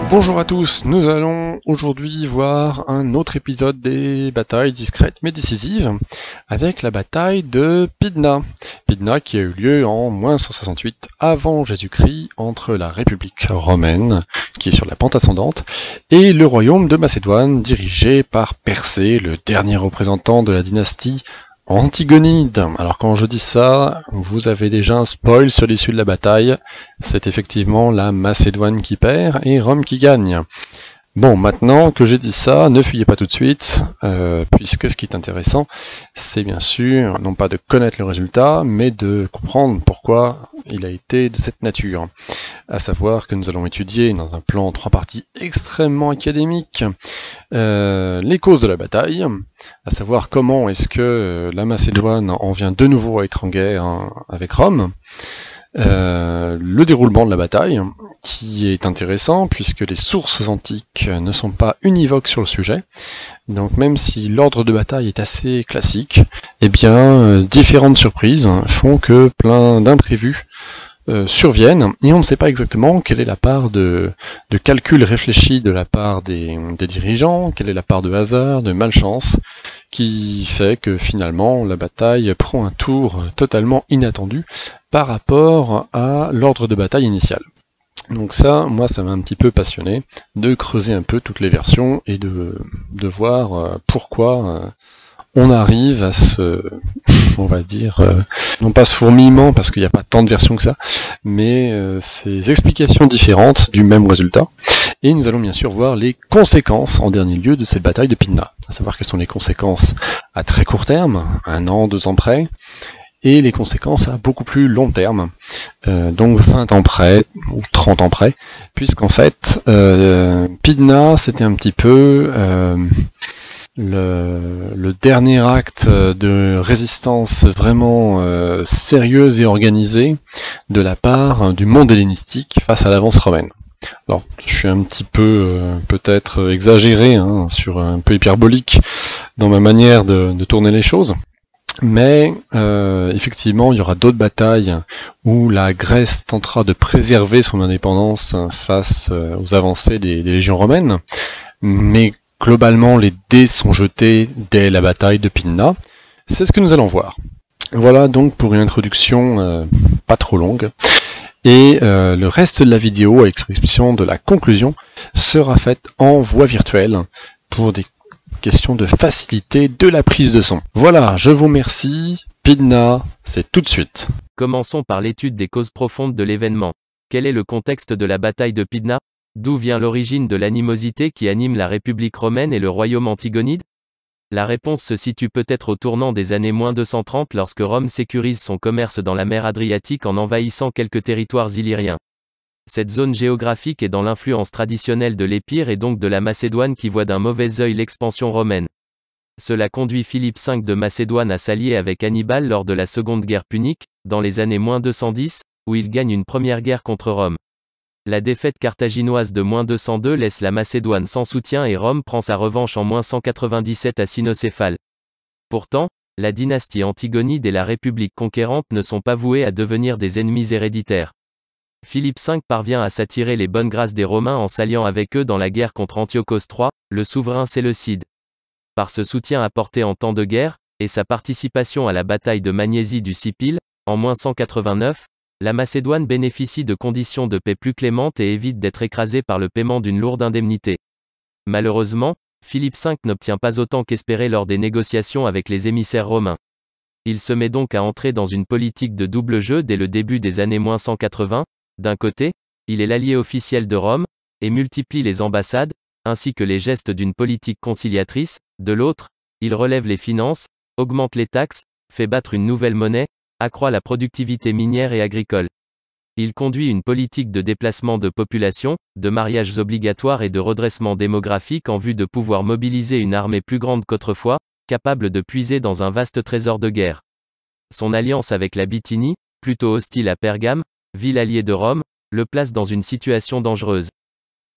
Bonjour à tous, nous allons aujourd'hui voir un autre épisode des batailles discrètes mais décisives avec la bataille de Pydna. Pydna qui a eu lieu en -168 avant Jésus-Christ entre la République romaine qui est sur la pente ascendante et le royaume de Macédoine dirigé par Persée, le dernier représentant de la dynastie Antigonide. Alors quand je dis ça, vous avez déjà un spoil sur l'issue de la bataille, c'est effectivement la Macédoine qui perd et Rome qui gagne. Bon, maintenant que j'ai dit ça, ne fuyez pas tout de suite, puisque ce qui est intéressant, c'est bien sûr, non pas de connaître le résultat, mais de comprendre pourquoi il a été de cette nature. À savoir que nous allons étudier, dans un plan en 3 parties extrêmement académique, les causes de la bataille, à savoir comment est-ce que la Macédoine en vient de nouveau à être en guerre avec Rome, le déroulement de la bataille, qui est intéressant puisque les sources antiques ne sont pas univoques sur le sujet, donc même si l'ordre de bataille est assez classique, eh bien différentes surprises font que plein d'imprévus surviennent, et on ne sait pas exactement quelle est la part de calcul réfléchi de la part des dirigeants, quelle est la part de hasard, de malchance, qui fait que finalement la bataille prend un tour totalement inattendu par rapport à l'ordre de bataille initial. Donc ça, moi ça m'a un petit peu passionné de creuser un peu toutes les versions et de voir pourquoi on arrive à ce, on va dire, non pas ce fourmillement parce qu'il n'y a pas tant de versions que ça, mais ces explications différentes du même résultat. Et nous allons bien sûr voir les conséquences en dernier lieu de cette bataille de Pydna, à savoir quelles sont les conséquences à très court terme, 1 an, 2 ans près, et les conséquences à beaucoup plus long terme, donc 20 ans près, ou 30 ans près, puisqu'en fait, Pydna, c'était un petit peu le dernier acte de résistance vraiment sérieuse et organisée de la part du monde hellénistique face à l'avance romaine. Alors, je suis un petit peu peut-être exagéré, sur un peu hyperbolique dans ma manière de tourner les choses, mais effectivement, il y aura d'autres batailles où la Grèce tentera de préserver son indépendance face aux avancées des légions romaines, mais globalement, les dés sont jetés dès la bataille de Pydna. C'est ce que nous allons voir. Voilà donc pour une introduction pas trop longue. Et le reste de la vidéo, à l'exception de la conclusion, sera faite en voix virtuelle pour des questions de facilité de la prise de son. Voilà, je vous remercie. Pydna, c'est tout de suite. Commençons par l'étude des causes profondes de l'événement. Quel est le contexte de la bataille de Pydna ? D'où vient l'origine de l'animosité qui anime la République romaine et le royaume antigonide ? La réponse se situe peut-être au tournant des années -230 lorsque Rome sécurise son commerce dans la mer Adriatique en envahissant quelques territoires illyriens. Cette zone géographique est dans l'influence traditionnelle de l'Épire et donc de la Macédoine qui voit d'un mauvais œil l'expansion romaine. Cela conduit Philippe V de Macédoine à s'allier avec Hannibal lors de la Seconde Guerre punique, dans les années -210, où il gagne une première guerre contre Rome. La défaite carthaginoise de -202 laisse la Macédoine sans soutien et Rome prend sa revanche en -197 à Cynocéphale. Pourtant, la dynastie Antigonide et la République conquérante ne sont pas vouées à devenir des ennemis héréditaires. Philippe V parvient à s'attirer les bonnes grâces des Romains en s'alliant avec eux dans la guerre contre Antiochos III, le souverain séleucide. Par ce soutien apporté en temps de guerre, et sa participation à la bataille de Magnésie du Sipyle, en -189, la Macédoine bénéficie de conditions de paix plus clémentes et évite d'être écrasée par le paiement d'une lourde indemnité. Malheureusement, Philippe V n'obtient pas autant qu'espéré lors des négociations avec les émissaires romains. Il se met donc à entrer dans une politique de double jeu dès le début des années -180. D'un côté, il est l'allié officiel de Rome, et multiplie les ambassades, ainsi que les gestes d'une politique conciliatrice. De l'autre, il relève les finances, augmente les taxes, fait battre une nouvelle monnaie, accroît la productivité minière et agricole. Il conduit une politique de déplacement de population, de mariages obligatoires et de redressement démographique en vue de pouvoir mobiliser une armée plus grande qu'autrefois, capable de puiser dans un vaste trésor de guerre. Son alliance avec la Bithynie, plutôt hostile à Pergame, ville alliée de Rome, le place dans une situation dangereuse.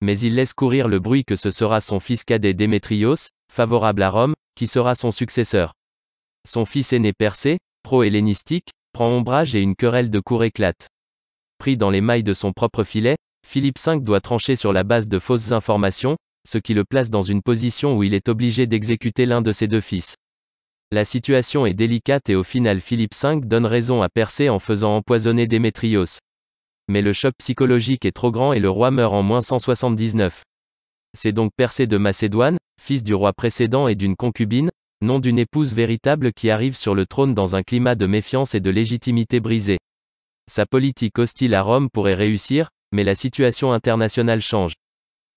Mais il laisse courir le bruit que ce sera son fils cadet Démétrios, favorable à Rome, qui sera son successeur. Son fils aîné Persée, pro-hellénistique, prend ombrage et une querelle de cour éclate. Pris dans les mailles de son propre filet, Philippe V doit trancher sur la base de fausses informations, ce qui le place dans une position où il est obligé d'exécuter l'un de ses deux fils. La situation est délicate et au final Philippe V donne raison à Persée en faisant empoisonner Démétrios. Mais le choc psychologique est trop grand et le roi meurt en -179. C'est donc Persée de Macédoine, fils du roi précédent et d'une concubine, non d'une épouse véritable qui arrive sur le trône dans un climat de méfiance et de légitimité brisée. Sa politique hostile à Rome pourrait réussir, mais la situation internationale change.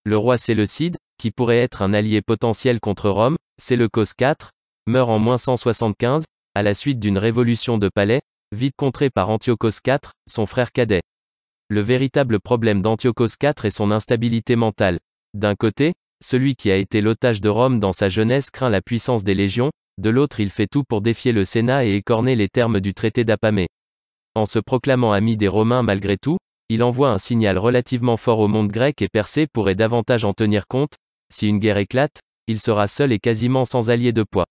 Le roi Séleucide, qui pourrait être un allié potentiel contre Rome, Séleucos IV, meurt en -175, à la suite d'une révolution de palais, vite contrée par Antiochos IV, son frère cadet. Le véritable problème d'Antiochos IV est son instabilité mentale. D'un côté, celui qui a été l'otage de Rome dans sa jeunesse craint la puissance des légions, de l'autre il fait tout pour défier le Sénat et écorner les termes du traité d'Apamée. En se proclamant ami des Romains malgré tout, il envoie un signal relativement fort au monde grec et Persée pourrait davantage en tenir compte. Si une guerre éclate, il sera seul et quasiment sans allié de poids.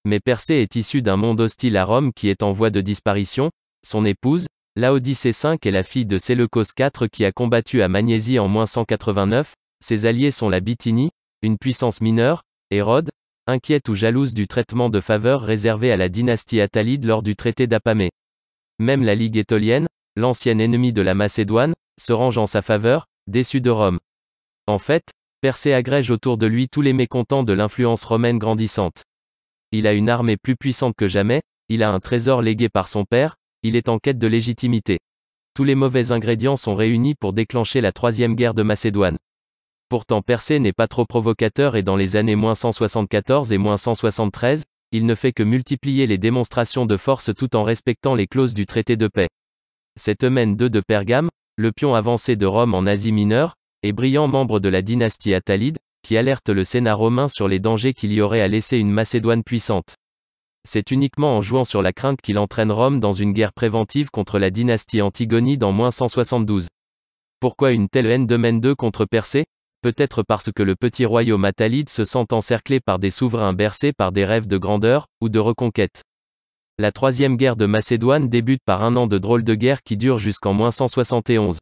Mais Persée est issu d'un monde hostile à Rome qui est en voie de disparition. Son épouse, Laodicée V, est la fille de Séleucos IV qui a combattu à Magnésie en -189. Ses alliés sont la Bithynie, une puissance mineure, et Rhodes, inquiète ou jalouse du traitement de faveur réservé à la dynastie attalide lors du traité d'Apamée. Même la Ligue étolienne, l'ancienne ennemie de la Macédoine, se range en sa faveur, déçue de Rome. En fait, Persée agrège autour de lui tous les mécontents de l'influence romaine grandissante. Il a une armée plus puissante que jamais, il a un trésor légué par son père, il est en quête de légitimité. Tous les mauvais ingrédients sont réunis pour déclencher la troisième guerre de Macédoine. Pourtant Persée n'est pas trop provocateur et dans les années -174 et -173, il ne fait que multiplier les démonstrations de force tout en respectant les clauses du traité de paix. C'est Eumène II de Pergame, le pion avancé de Rome en Asie mineure, et brillant membre de la dynastie attalide, qui alerte le Sénat romain sur les dangers qu'il y aurait à laisser une Macédoine puissante. C'est uniquement en jouant sur la crainte qu'il entraîne Rome dans une guerre préventive contre la dynastie antigonide en -172. Pourquoi une telle haine d'Eumène II contre Persée ? Peut-être parce que le petit royaume attalide se sent encerclé par des souverains bercés par des rêves de grandeur, ou de reconquête. La troisième guerre de Macédoine débute par un an de drôle de guerre qui dure jusqu'en -171.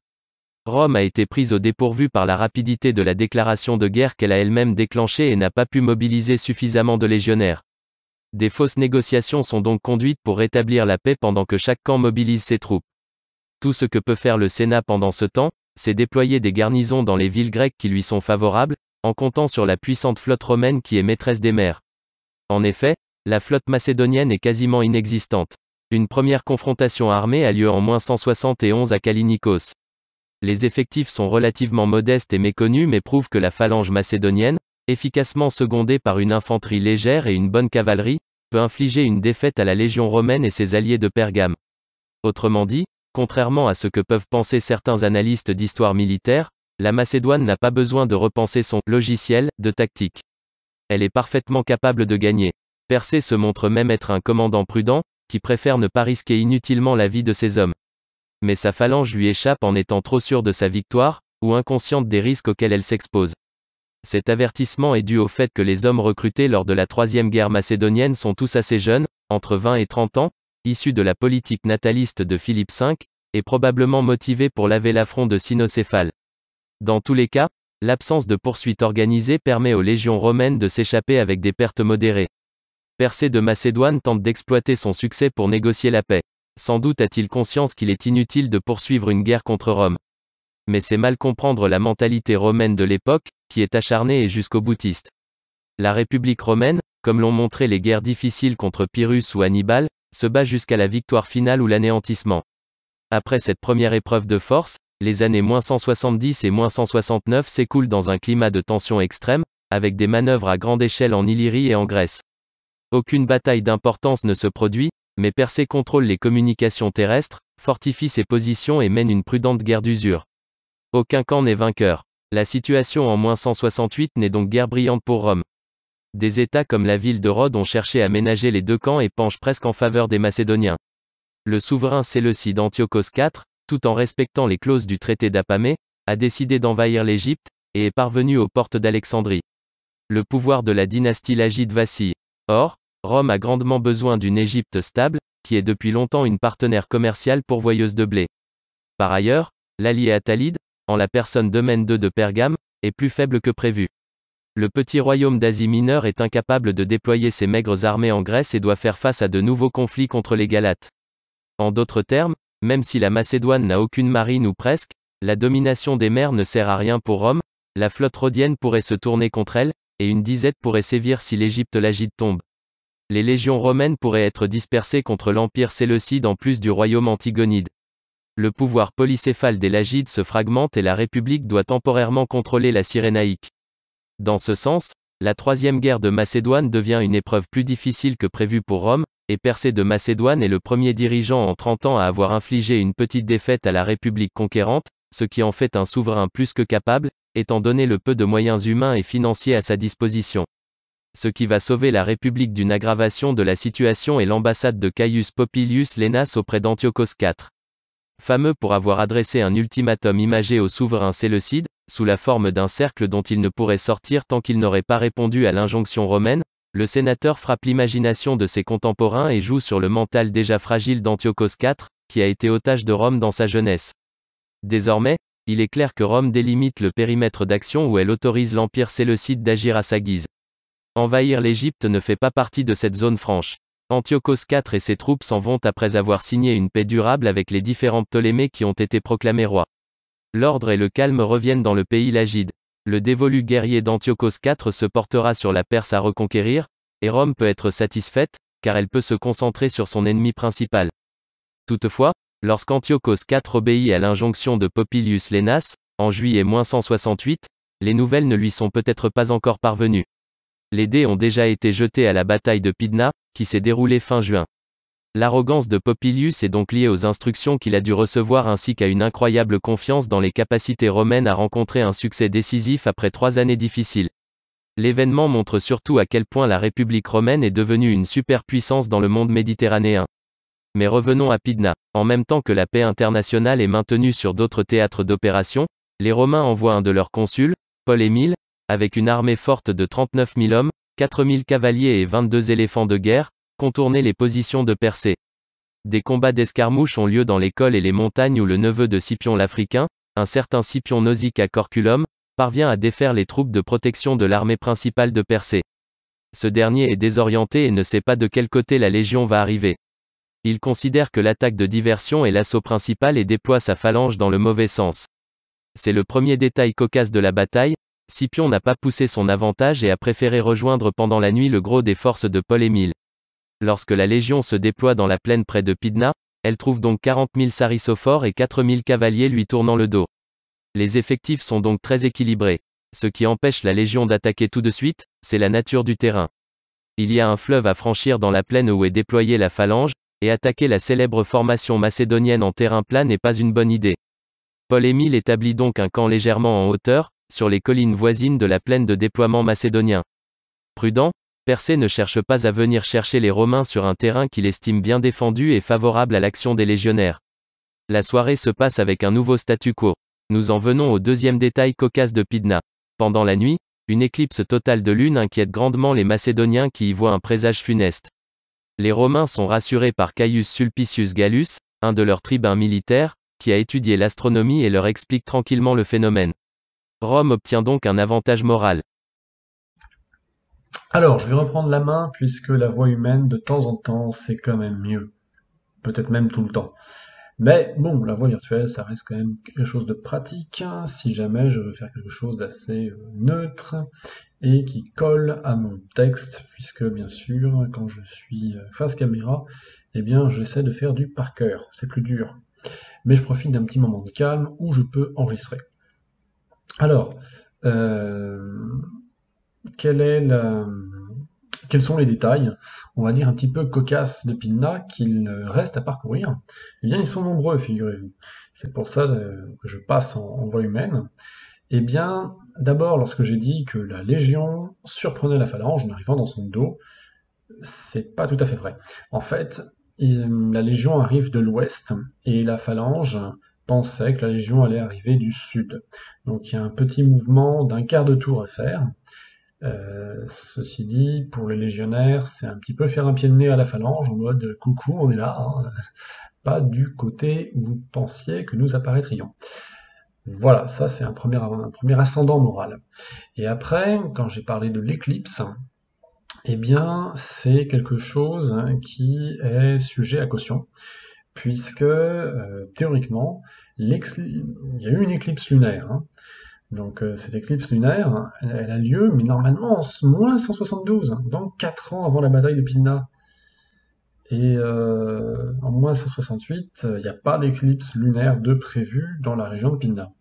Rome a été prise au dépourvu par la rapidité de la déclaration de guerre qu'elle a elle-même déclenchée et n'a pas pu mobiliser suffisamment de légionnaires. Des fausses négociations sont donc conduites pour rétablir la paix pendant que chaque camp mobilise ses troupes. Tout ce que peut faire le Sénat pendant ce temps, c'est déployer des garnisons dans les villes grecques qui lui sont favorables, en comptant sur la puissante flotte romaine qui est maîtresse des mers. En effet, la flotte macédonienne est quasiment inexistante. Une première confrontation armée a lieu en -171 à Kallinikos. Les effectifs sont relativement modestes et méconnus mais prouvent que la phalange macédonienne, efficacement secondée par une infanterie légère et une bonne cavalerie, peut infliger une défaite à la légion romaine et ses alliés de Pergame. Autrement dit, contrairement à ce que peuvent penser certains analystes d'histoire militaire, la Macédoine n'a pas besoin de repenser son logiciel de tactique. Elle est parfaitement capable de gagner. Persée se montre même être un commandant prudent, qui préfère ne pas risquer inutilement la vie de ses hommes. Mais sa phalange lui échappe en étant trop sûre de sa victoire, ou inconsciente des risques auxquels elle s'expose. Cet avertissement est dû au fait que les hommes recrutés lors de la troisième guerre macédonienne sont tous assez jeunes, entre 20 et 30 ans, issus de la politique nataliste de Philippe V, et probablement motivés pour laver l'affront de Cynocéphale. Dans tous les cas, l'absence de poursuite organisée permet aux légions romaines de s'échapper avec des pertes modérées. Persée de Macédoine tente d'exploiter son succès pour négocier la paix. Sans doute a-t-il conscience qu'il est inutile de poursuivre une guerre contre Rome. Mais c'est mal comprendre la mentalité romaine de l'époque, qui est acharnée et jusqu'au boutiste. La République romaine, comme l'ont montré les guerres difficiles contre Pyrrhus ou Hannibal, se bat jusqu'à la victoire finale ou l'anéantissement. Après cette première épreuve de force, les années -170 et -169 s'écoulent dans un climat de tension extrême, avec des manœuvres à grande échelle en Illyrie et en Grèce. Aucune bataille d'importance ne se produit, mais Persée contrôle les communications terrestres, fortifie ses positions et mène une prudente guerre d'usure. Aucun camp n'est vainqueur. La situation en -168 n'est donc guère brillante pour Rome. Des États comme la ville de Rhodes ont cherché à ménager les deux camps et penchent presque en faveur des Macédoniens. Le souverain Séleucide Antiochos IV, tout en respectant les clauses du traité d'Apamée, a décidé d'envahir l'Égypte, et est parvenu aux portes d'Alexandrie. Le pouvoir de la dynastie lagide vacille. Or, Rome a grandement besoin d'une Égypte stable, qui est depuis longtemps une partenaire commerciale pourvoyeuse de blé. Par ailleurs, l'allié attalide, en la personne d'Eumène II de Pergame, est plus faible que prévu. Le petit royaume d'Asie mineure est incapable de déployer ses maigres armées en Grèce et doit faire face à de nouveaux conflits contre les Galates. En d'autres termes, même si la Macédoine n'a aucune marine ou presque, la domination des mers ne sert à rien pour Rome, la flotte rhodienne pourrait se tourner contre elle, et une disette pourrait sévir si l'Égypte lagide tombe. Les légions romaines pourraient être dispersées contre l'empire séleucide en plus du royaume antigonide. Le pouvoir polycéphale des Lagides se fragmente et la République doit temporairement contrôler la Cyrénaïque. Dans ce sens, la troisième guerre de Macédoine devient une épreuve plus difficile que prévu pour Rome, et Persée de Macédoine est le premier dirigeant en 30 ans à avoir infligé une petite défaite à la République conquérante, ce qui en fait un souverain plus que capable, étant donné le peu de moyens humains et financiers à sa disposition. Ce qui va sauver la République d'une aggravation de la situation est l'ambassade de Caius Popilius Lénas auprès d'Antiochos IV. Fameux pour avoir adressé un ultimatum imagé au souverain séleucide, sous la forme d'un cercle dont il ne pourrait sortir tant qu'il n'aurait pas répondu à l'injonction romaine, le sénateur frappe l'imagination de ses contemporains et joue sur le mental déjà fragile d'Antiochos IV, qui a été otage de Rome dans sa jeunesse. Désormais, il est clair que Rome délimite le périmètre d'action où elle autorise l'empire séleucide d'agir à sa guise. Envahir l'Égypte ne fait pas partie de cette zone franche. Antiochos IV et ses troupes s'en vont après avoir signé une paix durable avec les différents Ptolémées qui ont été proclamés rois. L'ordre et le calme reviennent dans le pays lagide. Le dévolu guerrier d'Antiochos IV se portera sur la Perse à reconquérir, et Rome peut être satisfaite, car elle peut se concentrer sur son ennemi principal. Toutefois, lorsqu'Antiochos IV obéit à l'injonction de Popilius Lénas, en juillet 168, les nouvelles ne lui sont peut-être pas encore parvenues. Les dés ont déjà été jetés à la bataille de Pydna, qui s'est déroulée fin juin. L'arrogance de Popilius est donc liée aux instructions qu'il a dû recevoir ainsi qu'à une incroyable confiance dans les capacités romaines à rencontrer un succès décisif après 3 années difficiles. L'événement montre surtout à quel point la République romaine est devenue une superpuissance dans le monde méditerranéen. Mais revenons à Pydna. En même temps que la paix internationale est maintenue sur d'autres théâtres d'opération, les Romains envoient un de leurs consuls, Paul Émile, avec une armée forte de 39 000 hommes, 4 000 cavaliers et 22 éléphants de guerre, contourner les positions de Persée. Des combats d'escarmouches ont lieu dans les cols et les montagnes où le neveu de Scipion l'Africain, un certain Scipion Nausicaa à Corculum, parvient à défaire les troupes de protection de l'armée principale de Persée. Ce dernier est désorienté et ne sait pas de quel côté la légion va arriver. Il considère que l'attaque de diversion est l'assaut principal et déploie sa phalange dans le mauvais sens. C'est le premier détail cocasse de la bataille. Scipion n'a pas poussé son avantage et a préféré rejoindre pendant la nuit le gros des forces de Paul Émile. Lorsque la légion se déploie dans la plaine près de Pydna, elle trouve donc 40 000 sarissophores et 4 000 cavaliers lui tournant le dos. Les effectifs sont donc très équilibrés. Ce qui empêche la légion d'attaquer tout de suite, c'est la nature du terrain. Il y a un fleuve à franchir dans la plaine où est déployée la phalange, et attaquer la célèbre formation macédonienne en terrain plat n'est pas une bonne idée. Paul Émile établit donc un camp légèrement en hauteur, sur les collines voisines de la plaine de déploiement macédonien. Prudent, Persée ne cherche pas à venir chercher les Romains sur un terrain qu'il estime bien défendu et favorable à l'action des légionnaires. La soirée se passe avec un nouveau statu quo. Nous en venons au deuxième détail cocasse de Pydna. Pendant la nuit, une éclipse totale de lune inquiète grandement les Macédoniens qui y voient un présage funeste. Les Romains sont rassurés par Caius Sulpicius Gallus, un de leurs tribuns militaires, qui a étudié l'astronomie et leur explique tranquillement le phénomène. Rome obtient donc un avantage moral. Alors, je vais reprendre la main puisque la voix humaine, de temps en temps, c'est quand même mieux. Peut-être même tout le temps. Mais bon, la voix virtuelle, ça reste quand même quelque chose de pratique, hein, si jamais je veux faire quelque chose d'assez neutre et qui colle à mon texte, puisque bien sûr, quand je suis face caméra, eh bien, j'essaie de faire du par cœur. C'est plus dur. Mais je profite d'un petit moment de calme où je peux enregistrer. Alors, quels sont les détails, on va dire un petit peu cocasses de Pydna qu'il reste à parcourir? Eh bien, ils sont nombreux, figurez-vous. C'est pour ça que je passe en voix humaine. Eh bien, d'abord, lorsque j'ai dit que la Légion surprenait la phalange en arrivant dans son dos, c'est pas tout à fait vrai. En fait, la Légion arrive de l'ouest et la phalange pensait que la Légion allait arriver du sud. Donc il y a un petit mouvement d'un quart de tour à faire. Ceci dit, pour les légionnaires, c'est un petit peu faire un pied de nez à la phalange, en mode coucou, on est là, hein. Pas du côté où vous pensiez que nous apparaîtrions. Voilà, ça c'est un premier ascendant moral. Et après, quand j'ai parlé de l'éclipse, eh bien, c'est quelque chose qui est sujet à caution, puisque théoriquement, il y a eu une éclipse lunaire, hein. Donc cette éclipse lunaire, elle a lieu, mais normalement en moins 172, donc 4 ans avant la bataille de Pydna. Et en moins 168, il n'y a pas d'éclipse lunaire de prévu dans la région de Pydna.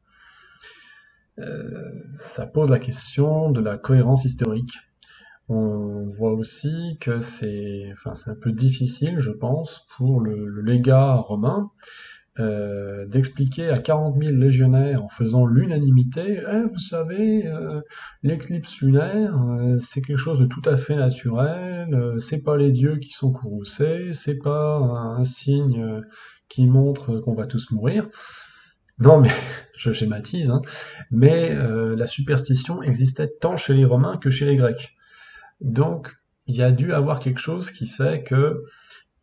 Ça pose la question de la cohérence historique. On voit aussi que c'est un peu difficile, je pense, pour le légat romain d'expliquer à 40 000 légionnaires en faisant l'unanimité, eh, vous savez, l'éclipse lunaire, c'est quelque chose de tout à fait naturel, c'est pas les dieux qui sont courroucés, c'est pas un signe qui montre qu'on va tous mourir. Non, mais je schématise, hein, mais la superstition existait tant chez les Romains que chez les Grecs. Donc, il y a dû avoir quelque chose qui fait que,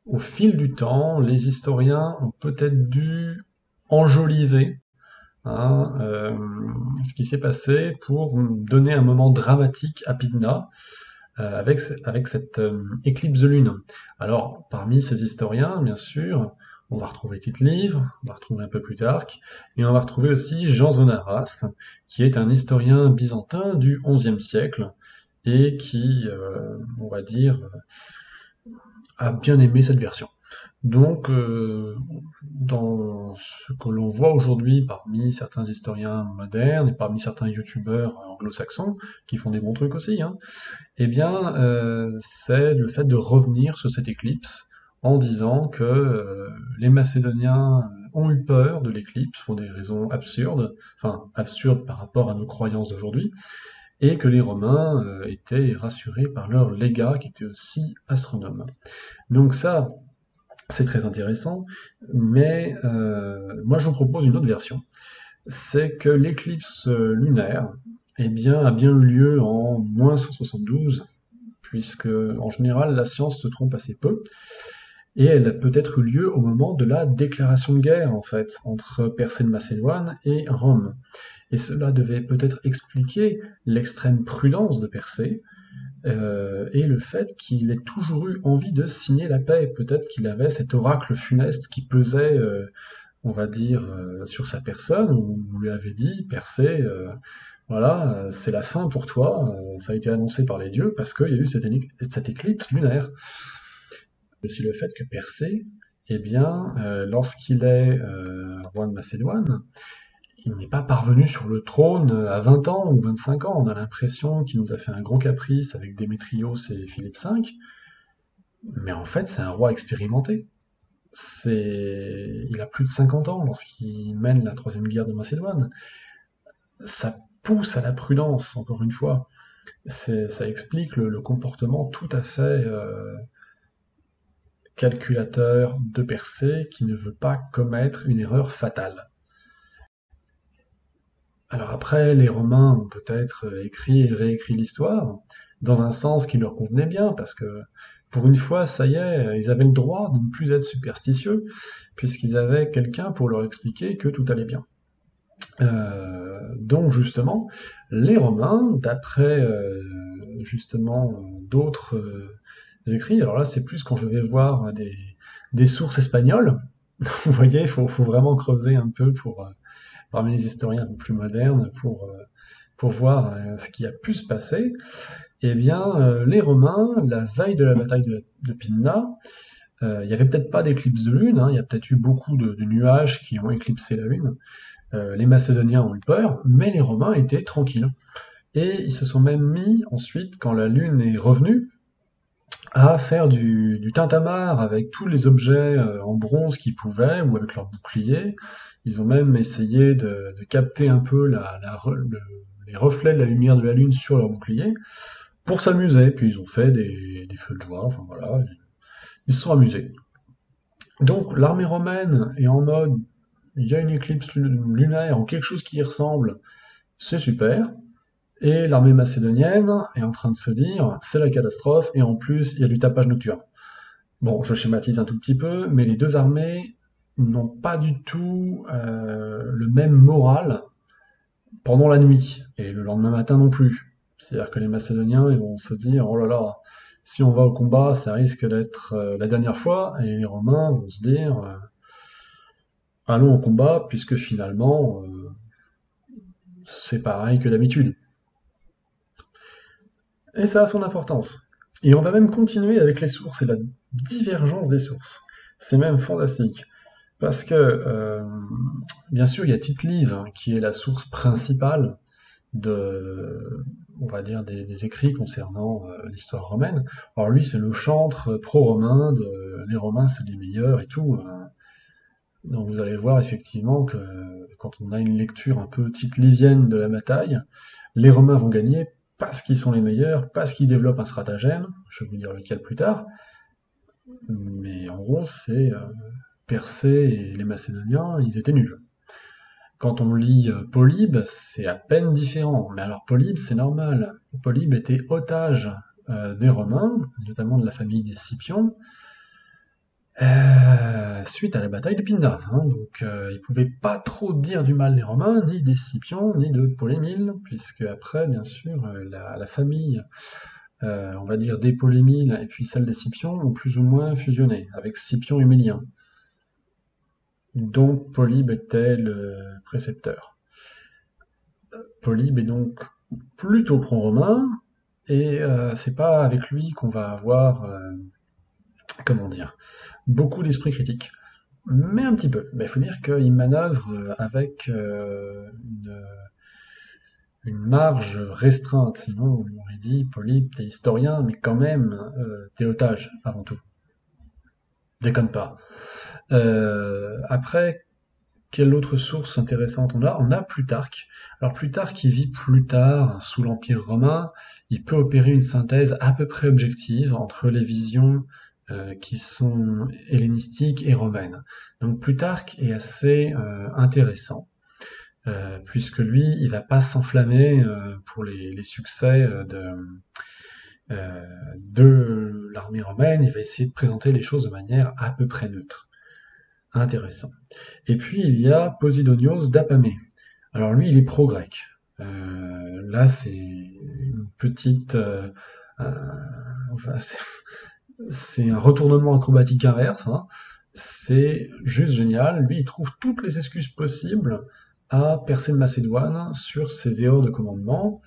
au fil du temps, les historiens ont peut-être dû enjoliver, hein, ce qui s'est passé pour donner un moment dramatique à Pydna avec cette éclipse de lune. Alors, parmi ces historiens, bien sûr, on va retrouver Tite-Live, on va retrouver un peu Plutarque, et on va retrouver aussi Jean Zonaras, qui est un historien byzantin du XIe siècle, et qui, on va dire, a bien aimé cette version. Donc, dans ce que l'on voit aujourd'hui parmi certains historiens modernes et parmi certains youtubeurs anglo-saxons, qui font des bons trucs aussi, hein, eh bien, c'est le fait de revenir sur cette éclipse en disant que les Macédoniens ont eu peur de l'éclipse pour des raisons absurdes, enfin absurdes par rapport à nos croyances d'aujourd'hui, et que les Romains étaient rassurés par leur légat qui était aussi astronome. Donc ça, c'est très intéressant, mais moi je vous propose une autre version. C'est que l'éclipse lunaire eh bien, a bien eu lieu en moins 172, puisque en général la science se trompe assez peu, et elle a peut-être eu lieu au moment de la déclaration de guerre, en fait, entre Persée de Macédoine et Rome. Et cela devait peut-être expliquer l'extrême prudence de Persée, et le fait qu'il ait toujours eu envie de signer la paix. Peut-être qu'il avait cet oracle funeste qui pesait, on va dire, sur sa personne, où on lui avait dit, Persée, voilà, c'est la fin pour toi, ça a été annoncé par les dieux, parce qu'il y a eu cette éclipse lunaire. Aussi le fait que Persée, eh bien, lorsqu'il est roi de Macédoine, il n'est pas parvenu sur le trône à 20 ans ou 25 ans. On a l'impression qu'il nous a fait un gros caprice avec Démétrios et Philippe V, mais en fait, c'est un roi expérimenté. Il a plus de 50 ans lorsqu'il mène la troisième guerre de Macédoine. Ça pousse à la prudence, encore une fois. Ça explique le comportement tout à fait calculateur de Persée qui ne veut pas commettre une erreur fatale. Alors après, les Romains ont peut-être écrit et réécrit l'histoire dans un sens qui leur convenait bien, parce que pour une fois, ça y est, ils avaient le droit de ne plus être superstitieux, puisqu'ils avaient quelqu'un pour leur expliquer que tout allait bien. Donc justement, les Romains, d'après justement d'autres écrits, alors là c'est plus quand je vais voir des sources espagnoles, vous voyez, il faut vraiment creuser un peu parmi les historiens un peu plus modernes pour voir ce qui a pu se passer. Eh bien, les Romains, la veille de la bataille de Pydna, il n'y avait peut-être pas d'éclipse de lune, hein, il y a peut-être eu beaucoup de nuages qui ont éclipsé la lune. Les Macédoniens ont eu peur, mais les Romains étaient tranquilles. Et ils se sont même mis ensuite, quand la lune est revenue, à faire du tintamarre avec tous les objets en bronze qu'ils pouvaient, ou avec leurs boucliers. Ils ont même essayé de capter un peu les reflets de la lumière de la lune sur leurs boucliers, pour s'amuser. Puis ils ont fait des feux de joie, enfin voilà, ils se sont amusés. Donc l'armée romaine est en mode, il y a une éclipse lunaire ou quelque chose qui y ressemble, c'est super. Et l'armée macédonienne est en train de se dire, c'est la catastrophe, et en plus, il y a du tapage nocturne. Bon, je schématise un tout petit peu, mais les deux armées n'ont pas du tout le même moral pendant la nuit, et le lendemain matin non plus. C'est-à-dire que les Macédoniens, ils vont se dire, oh là là, si on va au combat, ça risque d'être la dernière fois, et les Romains vont se dire, allons au combat, puisque finalement, c'est pareil que d'habitude. Et ça a son importance. Et on va même continuer avec les sources et la divergence des sources. C'est même fantastique. Parce que, bien sûr, il y a Tite-Live, qui est la source principale de, on va dire, des écrits concernant l'histoire romaine. Alors lui, c'est le chantre pro-romain, les Romains, c'est les meilleurs et tout. Donc vous allez voir effectivement que quand on a une lecture un peu tite-livienne de la bataille, les Romains vont gagner parce qu'ils sont les meilleurs, parce qu'ils développent un stratagème, je vais vous dire lequel plus tard, mais en gros c'est Persée et les Macédoniens, ils étaient nuls. Quand on lit Polybe, c'est à peine différent, mais alors Polybe c'est normal, Polybe était otage des Romains, notamment de la famille des Scipions, suite à la bataille de Pydna. Donc ils pouvaient pas trop dire du mal des Romains, ni des Scipions, ni de Polémile, puisque après, bien sûr, la famille, on va dire, des Polémiles et puis celle des Scipions ont plus ou moins fusionné, avec Scipion Émilien, dont Polybe était le précepteur. Polybe est donc plutôt pro-romain, et c'est pas avec lui qu'on va avoir, comment dire, beaucoup d'esprit critique. Mais un petit peu. Mais il faut dire qu'il manœuvre avec une marge restreinte. Sinon, on aurait dit, Polybe, t'es historien, mais quand même, t'es otage, avant tout. Déconne pas. Après, quelle autre source intéressante on a? On a Plutarque. Alors Plutarque, qui vit plus tard, sous l'Empire romain, il peut opérer une synthèse à peu près objective entre les visions qui sont hellénistiques et romaines. Donc Plutarque est assez intéressant, puisque lui, il va pas s'enflammer pour les succès de l'armée romaine, il va essayer de présenter les choses de manière à peu près neutre. Intéressant. Et puis il y a Posidonios d'Apamée. Alors lui, il est pro-grec. Là, c'est une petite... enfin, c'est un retournement acrobatique inverse. C'est juste génial. Lui, il trouve toutes les excuses possibles à Persée de Macédoine sur ses erreurs de commandement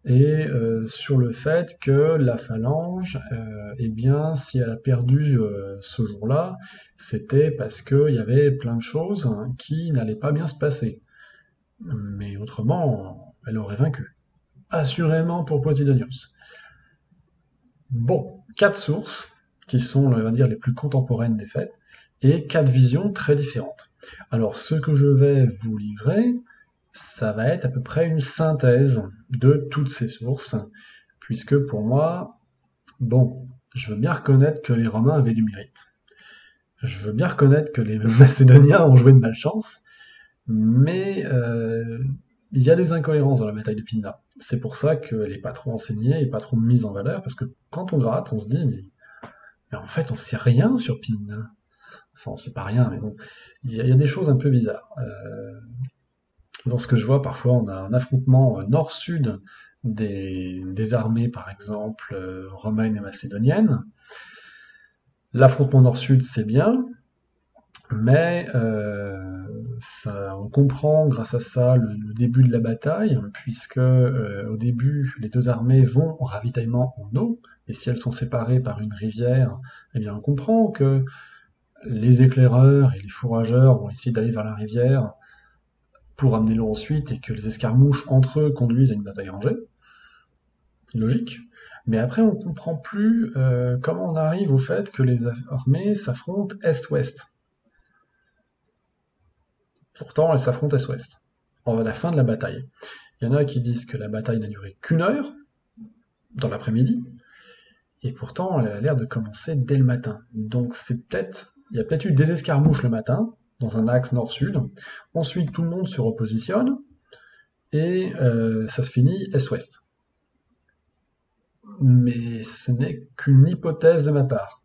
et sur le fait que la phalange, eh bien, si elle a perdu ce jour-là, c'était parce qu'il y avait plein de choses qui n'allaient pas bien se passer. Mais autrement, elle aurait vaincu. Assurément pour Posidonios. Bon, 4 sources, qui sont, on va dire, les plus contemporaines des faits, et 4 visions très différentes. Alors, ce que je vais vous livrer, ça va être à peu près une synthèse de toutes ces sources, puisque pour moi, bon, je veux bien reconnaître que les Romains avaient du mérite. Je veux bien reconnaître que les Macédoniens ont joué de malchance, mais il y a des incohérences dans la bataille de Pydna. C'est pour ça qu'elle n'est pas trop enseignée et pas trop mise en valeur, parce que quand on gratte, on se dit, mais en fait, on sait rien sur Pydna. Enfin, on sait pas rien, mais bon, il y a des choses un peu bizarres. Dans ce que je vois, parfois, on a un affrontement nord-sud des armées, par exemple, romaines et macédoniennes. L'affrontement nord-sud, c'est bien, mais on comprend grâce à ça le début de la bataille, puisque au début, les deux armées vont au ravitaillement en eau, et si elles sont séparées par une rivière, eh bien on comprend que les éclaireurs et les fourrageurs vont essayer d'aller vers la rivière pour amener l'eau ensuite, et que les escarmouches entre eux conduisent à une bataille rangée. Logique. Mais après, on comprend plus comment on arrive au fait que les armées s'affrontent est-ouest. Pourtant, elles s'affrontent est-ouest, à la fin de la bataille. Il y en a qui disent que la bataille n'a duré qu'une heure, dans l'après-midi, et pourtant, elle a l'air de commencer dès le matin. Donc il y a peut-être eu des escarmouches le matin, dans un axe nord-sud, ensuite tout le monde se repositionne, et ça se finit est-ouest. Mais ce n'est qu'une hypothèse de ma part.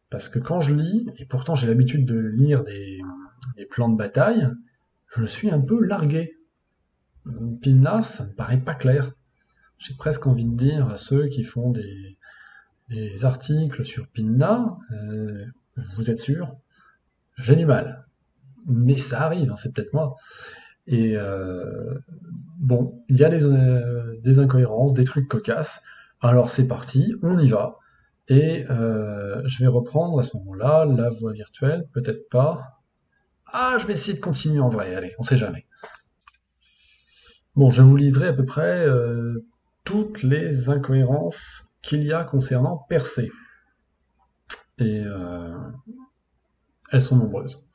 Parce que quand je lis, et pourtant j'ai l'habitude de lire des plans de bataille, je me suis un peu largué. Pimna, ça me paraît pas clair. J'ai presque envie de dire à ceux qui font des articles sur Pimna, vous êtes sûr? J'ai du mal. Mais ça arrive, hein, c'est peut-être moi. Et bon, il y a des incohérences, des trucs cocasses. Alors c'est parti, on y va. Et je vais reprendre à ce moment-là la voie virtuelle, peut-être pas. Ah, je vais essayer de continuer en vrai, allez, on sait jamais. Bon, je vais vous livrer à peu près toutes les incohérences qu'il y a concernant Persée. Et elles sont nombreuses.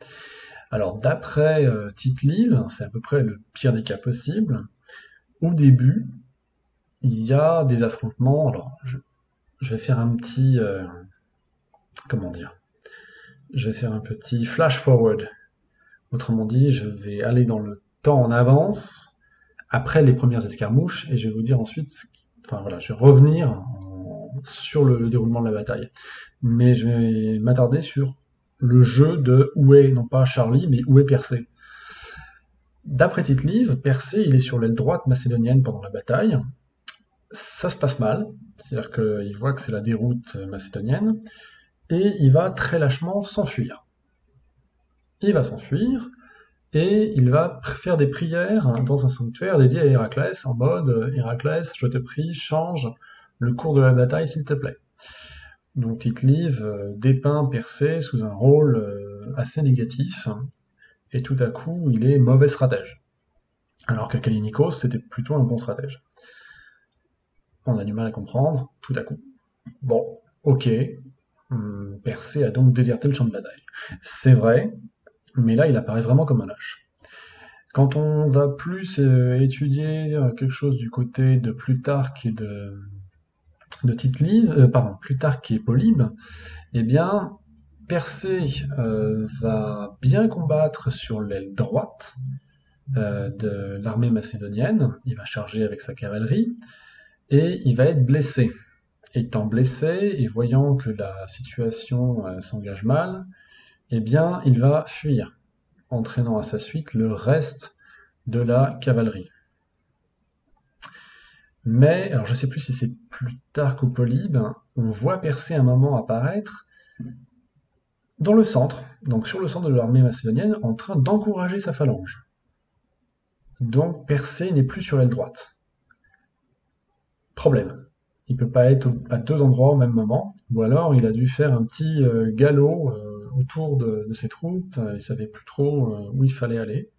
Alors, d'après Tite-Live, c'est à peu près le pire des cas possibles. Au début, il y a des affrontements. Alors, je vais faire un petit. Comment dire? Je vais faire un petit flash forward. Autrement dit, je vais aller dans le temps en avance, après les premières escarmouches, et je vais vous dire ensuite. Enfin voilà, je vais revenir sur le déroulement de la bataille. Mais je vais m'attarder sur le jeu de où est, non pas Charlie, mais où est Persée. D'après Tite-Live, Persée, il est sur l'aile droite macédonienne pendant la bataille. Ça se passe mal, c'est-à-dire qu'il voit que c'est la déroute macédonienne, et il va très lâchement s'enfuir. Il va s'enfuir, et il va faire des prières dans un sanctuaire dédié à Héraclès, en mode Héraclès, je te prie, change le cours de la bataille, s'il te plaît. Donc Tite-Live dépeint Persée sous un rôle assez négatif, et tout à coup, il est mauvais stratège. Alors que Kallinikos, c'était plutôt un bon stratège. On a du mal à comprendre, tout à coup. Bon, ok, Persée a donc déserté le champ de bataille. C'est vrai, mais là, il apparaît vraiment comme un lâche. Quand on va plus étudier quelque chose du côté de Plutarque et de Tite-Live, Plutarque et Polybe, eh bien, Persée va bien combattre sur l'aile droite de l'armée macédonienne, il va charger avec sa cavalerie, et il va être blessé. Étant blessé et voyant que la situation s'engage mal, eh bien, il va fuir, entraînant à sa suite le reste de la cavalerie. Mais, alors je ne sais plus si c'est Plutarque ou Polybe, on voit Persée un moment apparaître dans le centre, donc sur le centre de l'armée macédonienne, en train d'encourager sa phalange. Donc Persée n'est plus sur l'aile droite. Problème. Il ne peut pas être à deux endroits au même moment, ou alors il a dû faire un petit galop autour de ses troupes, il ne savait plus trop où il fallait aller.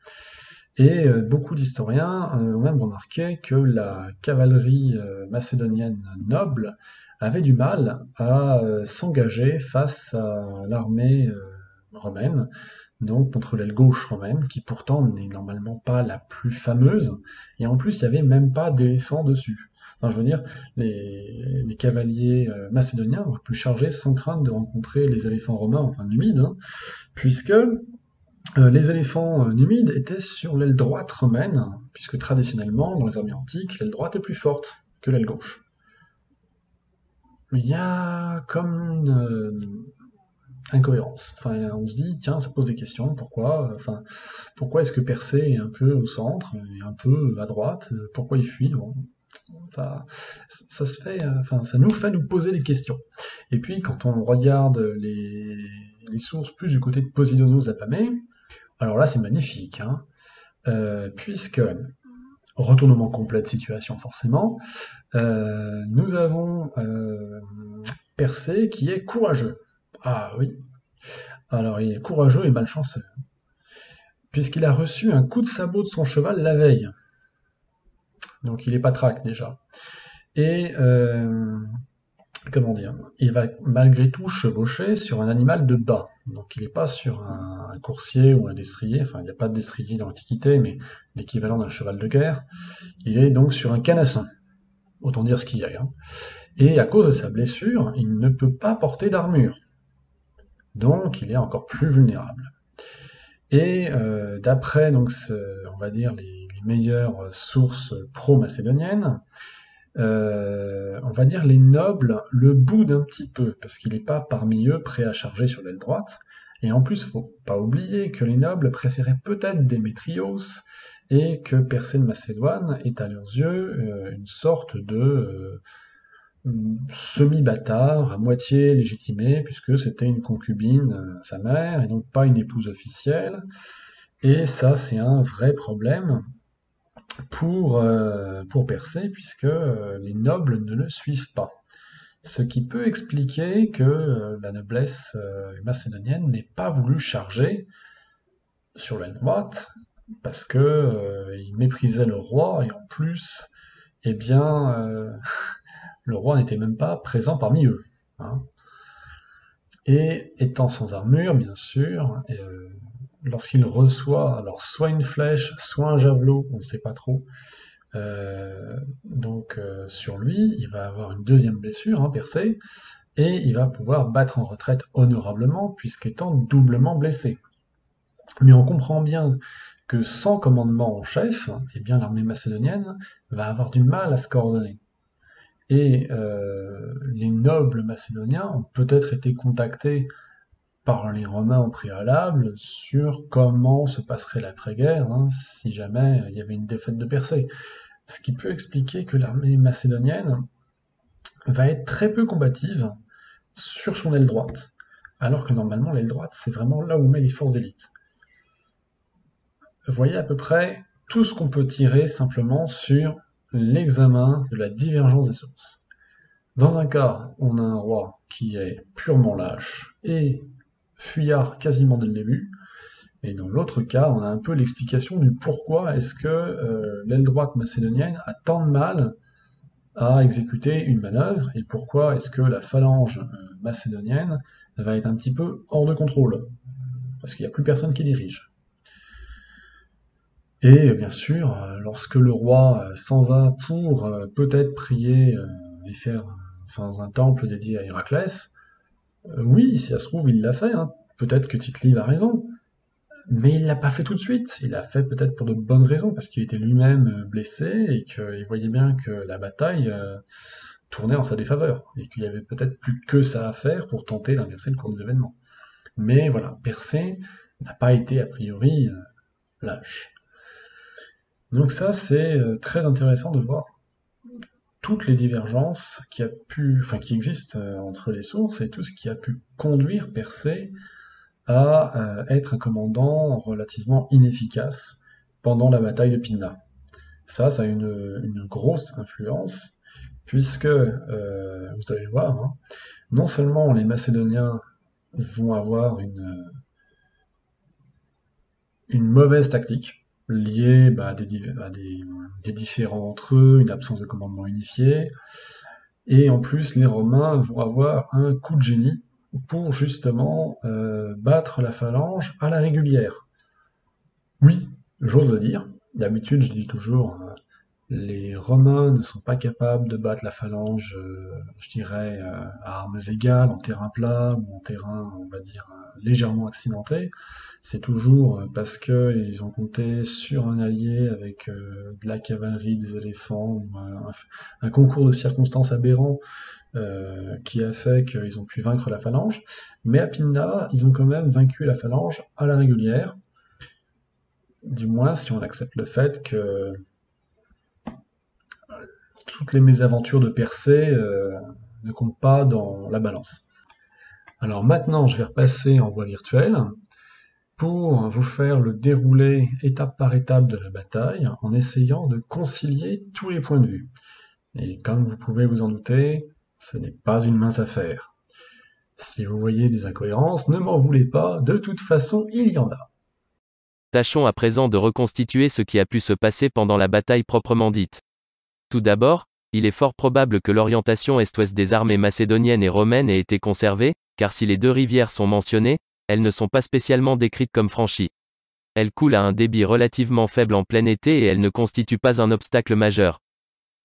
Et beaucoup d'historiens ont même remarqué que la cavalerie macédonienne noble avait du mal à s'engager face à l'armée romaine, donc contre l'aile gauche romaine, qui pourtant n'est normalement pas la plus fameuse, et en plus il n'y avait même pas d'éléphants dessus. Enfin, je veux dire, les cavaliers macédoniens auraient pu charger sans crainte de rencontrer les éléphants romains, enfin numides, hein, puisque les éléphants numides étaient sur l'aile droite romaine, puisque traditionnellement, dans les armées antiques, l'aile droite est plus forte que l'aile gauche. Mais il y a comme une incohérence. Enfin, on se dit, tiens, ça pose des questions, pourquoi est-ce que Persée est un peu au centre, et un peu à droite, pourquoi il fuit? Bon, enfin, ça se fait, ça nous fait nous poser des questions. Et puis, quand on regarde les sources plus du côté de Posidonos Apamée, alors là, c'est magnifique, hein, puisque, retournement complet de situation forcément, nous avons Persée qui est courageux. Ah oui, alors il est courageux et malchanceux, puisqu'il a reçu un coup de sabot de son cheval la veille. Donc il est patraque déjà. Et comment dire, il va malgré tout chevaucher sur un animal de bas. Donc il n'est pas sur un coursier ou un destrier, enfin il n'y a pas de destrier dans l'Antiquité, mais l'équivalent d'un cheval de guerre. Il est donc sur un canasson, autant dire ce qu'il y a. Hein. Et à cause de sa blessure, il ne peut pas porter d'armure. Donc il est encore plus vulnérable. Et d'après donc on va dire les meilleures sources pro-macédoniennes, on va dire les nobles le boudent un petit peu, parce qu'il n'est pas parmi eux prêt à charger sur l'aile droite, Et en plus, faut pas oublier que les nobles préféraient peut-être Démétrios, et que Persée de Macédoine est à leurs yeux une sorte de semi-bâtard, à moitié légitimé, puisque c'était une concubine, sa mère, et donc pas une épouse officielle. Et ça, c'est un vrai problème pour Persée, puisque les nobles ne le suivent pas. Ce qui peut expliquer que la noblesse macédonienne n'ait pas voulu charger sur l'aile droite, parce que ils méprisaient le roi, et en plus, eh bien, le roi n'était même pas présent parmi eux, hein. Et étant sans armure, bien sûr, lorsqu'il reçoit alors soit une flèche, soit un javelot, on ne sait pas trop, sur lui, il va avoir une deuxième blessure, hein, Persée, et il va pouvoir battre en retraite honorablement, puisqu'étant doublement blessé. Mais on comprend bien que sans commandement en chef, eh bien l'armée macédonienne va avoir du mal à se coordonner. Et les nobles macédoniens ont peut-être été contactés par les Romains au préalable sur comment se passerait l'après-guerre, hein, si jamais il y avait une défaite de Persée. Ce qui peut expliquer que l'armée macédonienne va être très peu combative sur son aile droite, alors que normalement l'aile droite, c'est vraiment là où on met les forces d'élite. Vous voyez à peu près tout ce qu'on peut tirer simplement sur l'examen de la divergence des sources. Dans un cas, on a un roi qui est purement lâche et fuyard quasiment dès le début, et dans l'autre cas, on a un peu l'explication du pourquoi est-ce que l'aile droite macédonienne a tant de mal à exécuter une manœuvre, et pourquoi est-ce que la phalange macédonienne va être un petit peu hors de contrôle, parce qu'il n'y a plus personne qui dirige. Et bien sûr, lorsque le roi s'en va pour peut-être prier et faire un temple dédié à Héraclès, oui, si ça se trouve, il l'a fait, hein. Peut-être que Tite-Live a raison, mais il l'a pas fait tout de suite. Il l'a fait peut-être pour de bonnes raisons, parce qu'il était lui-même blessé et qu'il voyait bien que la bataille tournait en sa défaveur, et qu'il y avait peut-être plus que ça à faire pour tenter d'inverser le cours des événements. Mais voilà, Persée n'a pas été a priori lâche. Donc ça, c'est très intéressant de voir toutes les divergences qui existent entre les sources, et tout ce qui a pu conduire Persée à être un commandant relativement inefficace pendant la bataille de Pydna. Ça a une grosse influence, puisque, vous allez voir, hein, non seulement les Macédoniens vont avoir une mauvaise tactique, liée à des différends entre eux, une absence de commandement unifié, et en plus les Romains vont avoir un coup de génie pour justement battre la phalange à la régulière. Oui, j'ose le dire, d'habitude je dis toujours, les Romains ne sont pas capables de battre la phalange, je dirais, à armes égales, en terrain plat, ou en terrain, on va dire, légèrement accidenté. C'est toujours parce qu'ils ont compté sur un allié avec de la cavalerie, des éléphants, ou un concours de circonstances aberrant qui a fait qu'ils ont pu vaincre la phalange. Mais à Pydna, ils ont quand même vaincu la phalange à la régulière, du moins si on accepte le fait que toutes les mésaventures de Persée ne comptent pas dans la balance. Alors maintenant, je vais repasser en voie virtuelle pour vous faire le déroulé étape par étape de la bataille en essayant de concilier tous les points de vue. Et comme vous pouvez vous en douter, ce n'est pas une mince affaire. Si vous voyez des incohérences, ne m'en voulez pas, de toute façon, il y en a. Tâchons à présent de reconstituer ce qui a pu se passer pendant la bataille proprement dite. Tout d'abord, il est fort probable que l'orientation est-ouest des armées macédoniennes et romaines ait été conservée, car si les deux rivières sont mentionnées, elles ne sont pas spécialement décrites comme franchies. Elles coulent à un débit relativement faible en plein été et elles ne constituent pas un obstacle majeur.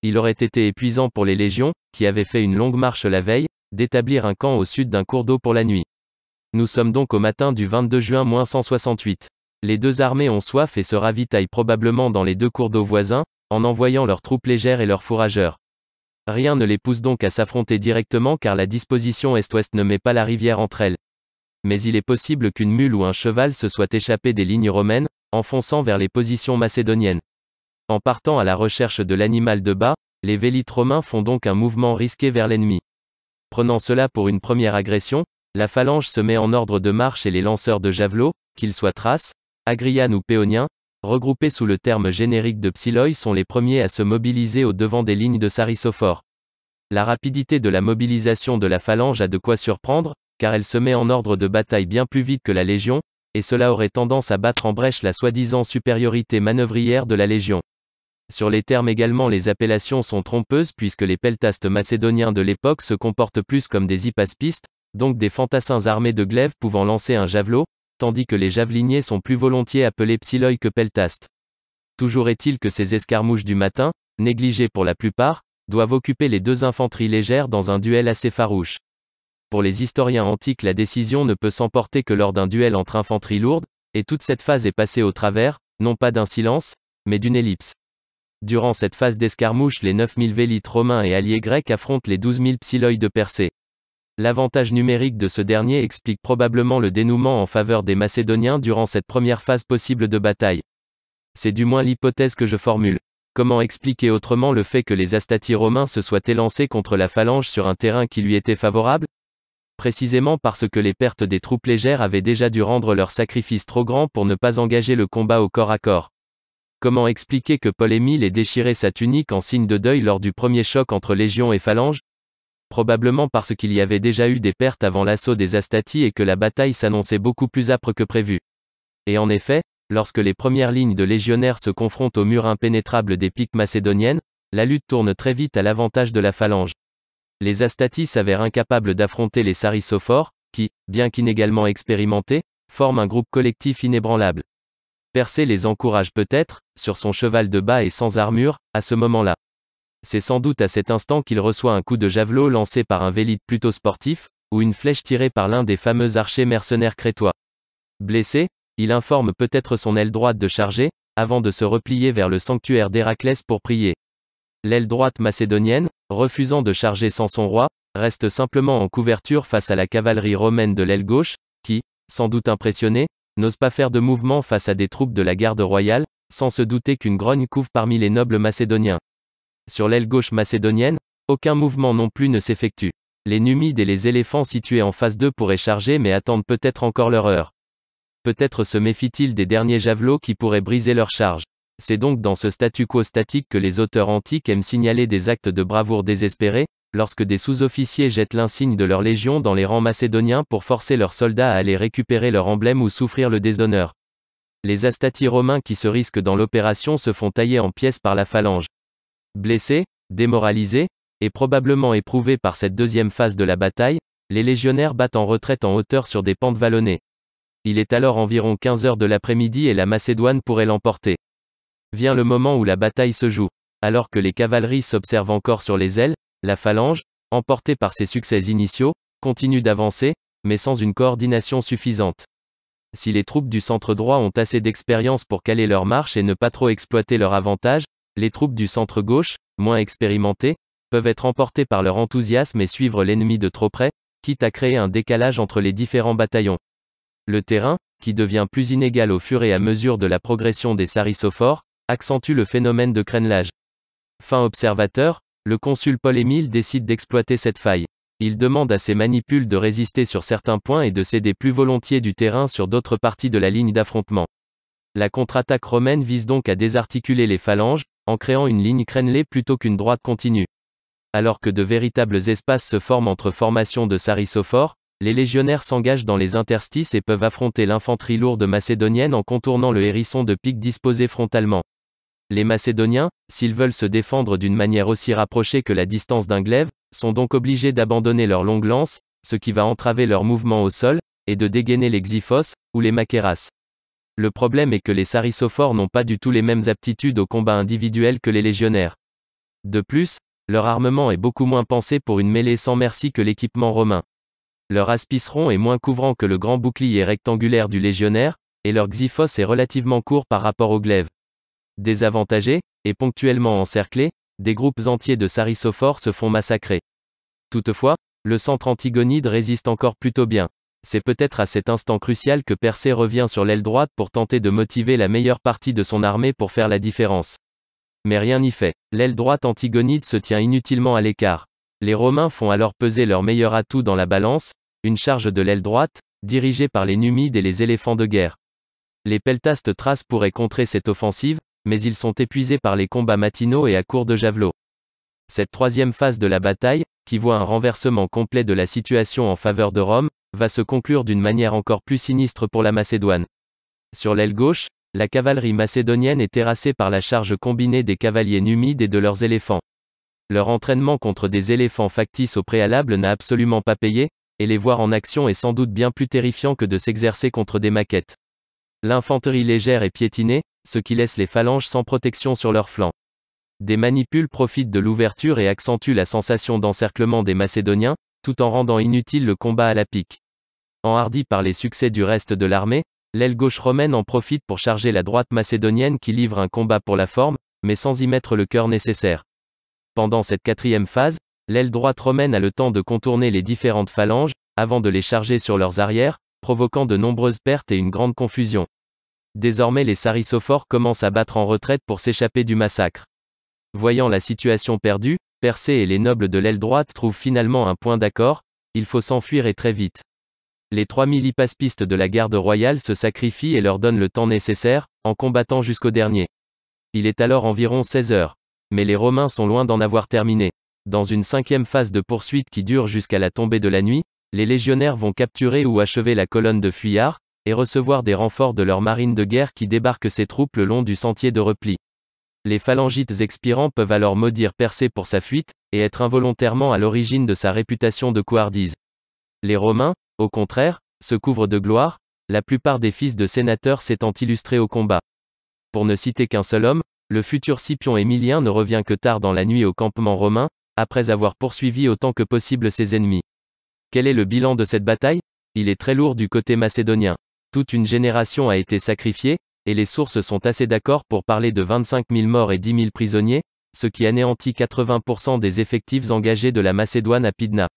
Il aurait été épuisant pour les légions, qui avaient fait une longue marche la veille, d'établir un camp au sud d'un cours d'eau pour la nuit. Nous sommes donc au matin du 22 juin 168. Les deux armées ont soif et se ravitaillent probablement dans les deux cours d'eau voisins, en envoyant leurs troupes légères et leurs fourrageurs. Rien ne les pousse donc à s'affronter directement car la disposition est-ouest ne met pas la rivière entre elles. mais il est possible qu'une mule ou un cheval se soit échappé des lignes romaines, en fonçant vers les positions macédoniennes. En partant à la recherche de l'animal de bas, les vélites romains font donc un mouvement risqué vers l'ennemi. Prenant cela pour une première agression, la phalange se met en ordre de marche et les lanceurs de javelots, qu'ils soient thraces, agrianes ou péoniens, regroupés sous le terme générique de psiloi, sont les premiers à se mobiliser au devant des lignes de sarissophores. La rapidité de la mobilisation de la phalange a de quoi surprendre, car elle se met en ordre de bataille bien plus vite que la légion, et cela aurait tendance à battre en brèche la soi-disant supériorité manœuvrière de la légion. Sur les termes également, les appellations sont trompeuses puisque les peltastes macédoniens de l'époque se comportent plus comme des hypaspistes, donc des fantassins armés de glaives pouvant lancer un javelot, tandis que les javeliniers sont plus volontiers appelés psiloi que peltastes. Toujours est-il que ces escarmouches du matin, négligées pour la plupart, doivent occuper les deux infanteries légères dans un duel assez farouche. Pour les historiens antiques, la décision ne peut s'emporter que lors d'un duel entre infanterie lourde, et toute cette phase est passée au travers, non pas d'un silence, mais d'une ellipse. Durant cette phase d'escarmouche, les 9000 vélites romains et alliés grecs affrontent les 12 000 psiloi de Persée. L'avantage numérique de ce dernier explique probablement le dénouement en faveur des Macédoniens durant cette première phase possible de bataille. C'est du moins l'hypothèse que je formule. Comment expliquer autrement le fait que les Astatis romains se soient élancés contre la phalange sur un terrain qui lui était favorable? Précisément parce que les pertes des troupes légères avaient déjà dû rendre leur sacrifice trop grand pour ne pas engager le combat au corps à corps. Comment expliquer que Paul-Émile ait déchiré sa tunique en signe de deuil lors du premier choc entre légion et phalange? Probablement parce qu'il y avait déjà eu des pertes avant l'assaut des Astatis et que la bataille s'annonçait beaucoup plus âpre que prévu. Et en effet, lorsque les premières lignes de légionnaires se confrontent aux murs impénétrables des piques macédoniennes, la lutte tourne très vite à l'avantage de la phalange. Les Astatis s'avèrent incapables d'affronter les sarissophores, qui, bien qu'inégalement expérimentés, forment un groupe collectif inébranlable. Persée les encourage peut-être, sur son cheval de bas et sans armure, à ce moment-là. C'est sans doute à cet instant qu'il reçoit un coup de javelot lancé par un vélite plutôt sportif, ou une flèche tirée par l'un des fameux archers mercenaires crétois. Blessé, il informe peut-être son aile droite de charger, avant de se replier vers le sanctuaire d'Héraclès pour prier. L'aile droite macédonienne, refusant de charger sans son roi, reste simplement en couverture face à la cavalerie romaine de l'aile gauche, qui, sans doute impressionnée, n'ose pas faire de mouvement face à des troupes de la garde royale, sans se douter qu'une grogne couve parmi les nobles macédoniens. Sur l'aile gauche macédonienne, aucun mouvement non plus ne s'effectue. Les Numides et les éléphants situés en face d'eux pourraient charger mais attendent peut-être encore leur heure. Peut-être se méfient-ils des derniers javelots qui pourraient briser leur charge. C'est donc dans ce statu quo statique que les auteurs antiques aiment signaler des actes de bravoure désespérés, lorsque des sous-officiers jettent l'insigne de leur légion dans les rangs macédoniens pour forcer leurs soldats à aller récupérer leur emblème ou souffrir le déshonneur. Les Astatis romains qui se risquent dans l'opération se font tailler en pièces par la phalange. Blessés, démoralisés, et probablement éprouvés par cette deuxième phase de la bataille, les légionnaires battent en retraite en hauteur sur des pentes vallonnées. Il est alors environ 15 heures de l'après-midi et la Macédoine pourrait l'emporter. Vient le moment où la bataille se joue. Alors que les cavaleries s'observent encore sur les ailes, la phalange, emportée par ses succès initiaux, continue d'avancer, mais sans une coordination suffisante. Si les troupes du centre droit ont assez d'expérience pour caler leur marche et ne pas trop exploiter leur avantage, les troupes du centre gauche, moins expérimentées, peuvent être emportées par leur enthousiasme et suivre l'ennemi de trop près, quitte à créer un décalage entre les différents bataillons. Le terrain, qui devient plus inégal au fur et à mesure de la progression des sarissophores, accentue le phénomène de crénelage. Fin observateur, le consul Paul-Émile décide d'exploiter cette faille. Il demande à ses manipules de résister sur certains points et de céder plus volontiers du terrain sur d'autres parties de la ligne d'affrontement. La contre-attaque romaine vise donc à désarticuler les phalanges, en créant une ligne crénelée plutôt qu'une droite continue. Alors que de véritables espaces se forment entre formations de sarissophores, les légionnaires s'engagent dans les interstices et peuvent affronter l'infanterie lourde macédonienne en contournant le hérisson de pique disposé frontalement. Les Macédoniens, s'ils veulent se défendre d'une manière aussi rapprochée que la distance d'un glaive, sont donc obligés d'abandonner leurs longues lances, ce qui va entraver leur mouvement au sol, et de dégainer les xyphos, ou les maqueras. Le problème est que les sarissophores n'ont pas du tout les mêmes aptitudes au combat individuel que les légionnaires. De plus, leur armement est beaucoup moins pensé pour une mêlée sans merci que l'équipement romain. Leur aspiceron est moins couvrant que le grand bouclier rectangulaire du légionnaire, et leur xyphos est relativement court par rapport au glaive. Désavantagés, et ponctuellement encerclés, des groupes entiers de sarissophores se font massacrer. Toutefois, le centre antigonide résiste encore plutôt bien. C'est peut-être à cet instant crucial que Persée revient sur l'aile droite pour tenter de motiver la meilleure partie de son armée pour faire la différence. Mais rien n'y fait. L'aile droite antigonide se tient inutilement à l'écart. Les Romains font alors peser leur meilleur atout dans la balance, une charge de l'aile droite, dirigée par les Numides et les éléphants de guerre. Les peltastes thraces pourraient contrer cette offensive, mais ils sont épuisés par les combats matinaux et à court de javelots. Cette troisième phase de la bataille, qui voit un renversement complet de la situation en faveur de Rome, va se conclure d'une manière encore plus sinistre pour la Macédoine. Sur l'aile gauche, la cavalerie macédonienne est terrassée par la charge combinée des cavaliers numides et de leurs éléphants. Leur entraînement contre des éléphants factices au préalable n'a absolument pas payé, et les voir en action est sans doute bien plus terrifiant que de s'exercer contre des maquettes. L'infanterie légère est piétinée, ce qui laisse les phalanges sans protection sur leurs flancs. Des manipules profitent de l'ouverture et accentuent la sensation d'encerclement des Macédoniens, tout en rendant inutile le combat à la pique. Enhardi par les succès du reste de l'armée, l'aile gauche romaine en profite pour charger la droite macédonienne qui livre un combat pour la forme, mais sans y mettre le cœur nécessaire. Pendant cette quatrième phase, l'aile droite romaine a le temps de contourner les différentes phalanges, avant de les charger sur leurs arrières, provoquant de nombreuses pertes et une grande confusion. Désormais les sarissophores commencent à battre en retraite pour s'échapper du massacre. Voyant la situation perdue, Persée et les nobles de l'aile droite trouvent finalement un point d'accord, il faut s'enfuir et très vite. Les 3000 hypaspistes de la garde royale se sacrifient et leur donnent le temps nécessaire, en combattant jusqu'au dernier. Il est alors environ 16 heures. Mais les Romains sont loin d'en avoir terminé. Dans une cinquième phase de poursuite qui dure jusqu'à la tombée de la nuit, les légionnaires vont capturer ou achever la colonne de fuyards, et recevoir des renforts de leur marine de guerre qui débarquent ces troupes le long du sentier de repli. Les phalangites expirants peuvent alors maudire Persée pour sa fuite, et être involontairement à l'origine de sa réputation de couardise. Les Romains, au contraire, se couvrent de gloire, la plupart des fils de sénateurs s'étant illustrés au combat. Pour ne citer qu'un seul homme, le futur Scipion Émilien ne revient que tard dans la nuit au campement romain, après avoir poursuivi autant que possible ses ennemis. Quel est le bilan de cette bataille? Il est très lourd du côté macédonien. Toute une génération a été sacrifiée, et les sources sont assez d'accord pour parler de 25 000 morts et 10 000 prisonniers, ce qui anéantit 80% des effectifs engagés de la Macédoine à Pydna.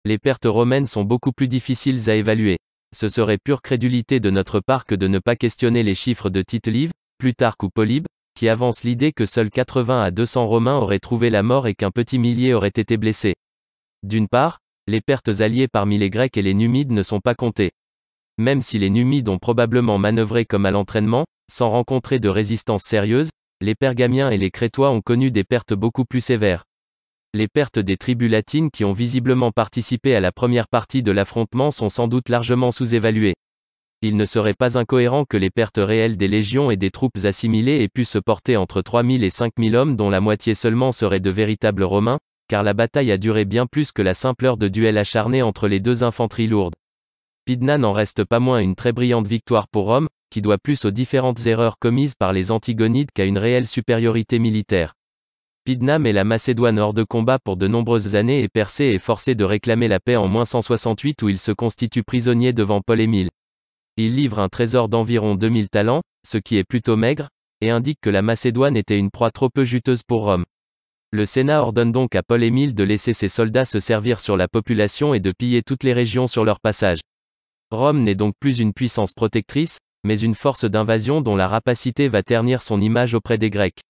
Les pertes romaines sont beaucoup plus difficiles à évaluer. Ce serait pure crédulité de notre part que de ne pas questionner les chiffres de Tite-Live, Plutarque ou Polybe, qui avance l'idée que seuls 80 à 200 Romains auraient trouvé la mort et qu'un petit millier aurait été blessé. D'une part, les pertes alliées parmi les Grecs et les Numides ne sont pas comptées. Même si les Numides ont probablement manœuvré comme à l'entraînement, sans rencontrer de résistance sérieuse, les Pergamiens et les Crétois ont connu des pertes beaucoup plus sévères. Les pertes des tribus latines qui ont visiblement participé à la première partie de l'affrontement sont sans doute largement sous-évaluées. Il ne serait pas incohérent que les pertes réelles des légions et des troupes assimilées aient pu se porter entre 3000 et 5000 hommes dont la moitié seulement seraient de véritables Romains, car la bataille a duré bien plus que la simple heure de duel acharné entre les deux infanteries lourdes. Pydna n'en reste pas moins une très brillante victoire pour Rome, qui doit plus aux différentes erreurs commises par les Antigonides qu'à une réelle supériorité militaire. Pydna met la Macédoine hors de combat pour de nombreuses années et Persée est forcé de réclamer la paix en -168 où il se constitue prisonnier devant Paul-Émile. Il livre un trésor d'environ 2000 talents, ce qui est plutôt maigre, et indique que la Macédoine était une proie trop peu juteuse pour Rome. Le Sénat ordonne donc à Paul-Émile de laisser ses soldats se servir sur la population et de piller toutes les régions sur leur passage. Rome n'est donc plus une puissance protectrice, mais une force d'invasion dont la rapacité va ternir son image auprès des Grecs.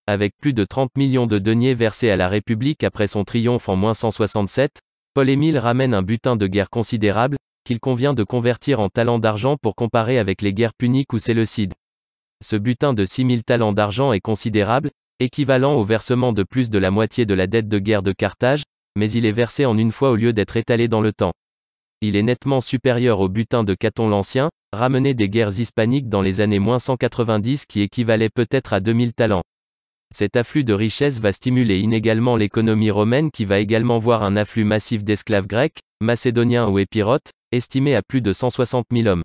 Avec plus de 30 millions de deniers versés à la République après son triomphe en -167, Paul-Émile ramène un butin de guerre considérable, qu'il convient de convertir en talents d'argent pour comparer avec les guerres puniques ou séleucides. Ce butin de 6000 talents d'argent est considérable, équivalent au versement de plus de la moitié de la dette de guerre de Carthage, mais il est versé en une fois au lieu d'être étalé dans le temps. Il est nettement supérieur au butin de Caton l'Ancien, ramené des guerres hispaniques dans les années -190 qui équivalait peut-être à 2000 talents. Cet afflux de richesses va stimuler inégalement l'économie romaine qui va également voir un afflux massif d'esclaves grecs, macédoniens ou épirotes, estimé à plus de 160 000 hommes.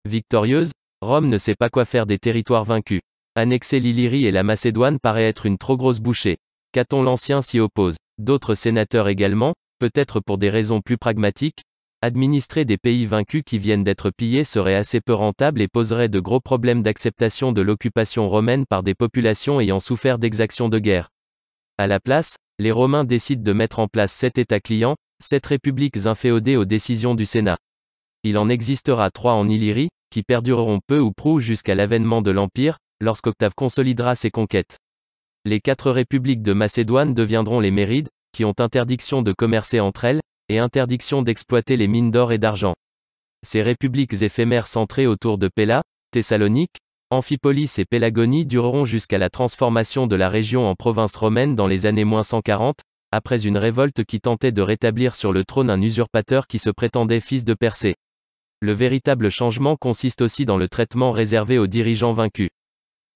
Victorieuse, Rome ne sait pas quoi faire des territoires vaincus. Annexer l'Illyrie et la Macédoine paraît être une trop grosse bouchée. Caton l'Ancien s'y oppose. D'autres sénateurs également, peut-être pour des raisons plus pragmatiques. Administrer des pays vaincus qui viennent d'être pillés serait assez peu rentable et poserait de gros problèmes d'acceptation de l'occupation romaine par des populations ayant souffert d'exactions de guerre. À la place, les Romains décident de mettre en place 7 États clients, 7 républiques inféodées aux décisions du Sénat. Il en existera 3 en Illyrie, qui perdureront peu ou prou jusqu'à l'avènement de l'Empire, lorsqu'Octave consolidera ses conquêtes. Les 4 républiques de Macédoine deviendront les Mérides, qui ont interdiction de commercer entre elles, et interdiction d'exploiter les mines d'or et d'argent. Ces républiques éphémères centrées autour de Péla, Thessalonique, Amphipolis et Pélagonie dureront jusqu'à la transformation de la région en province romaine dans les années -140, après une révolte qui tentait de rétablir sur le trône un usurpateur qui se prétendait fils de Persée. Le véritable changement consiste aussi dans le traitement réservé aux dirigeants vaincus.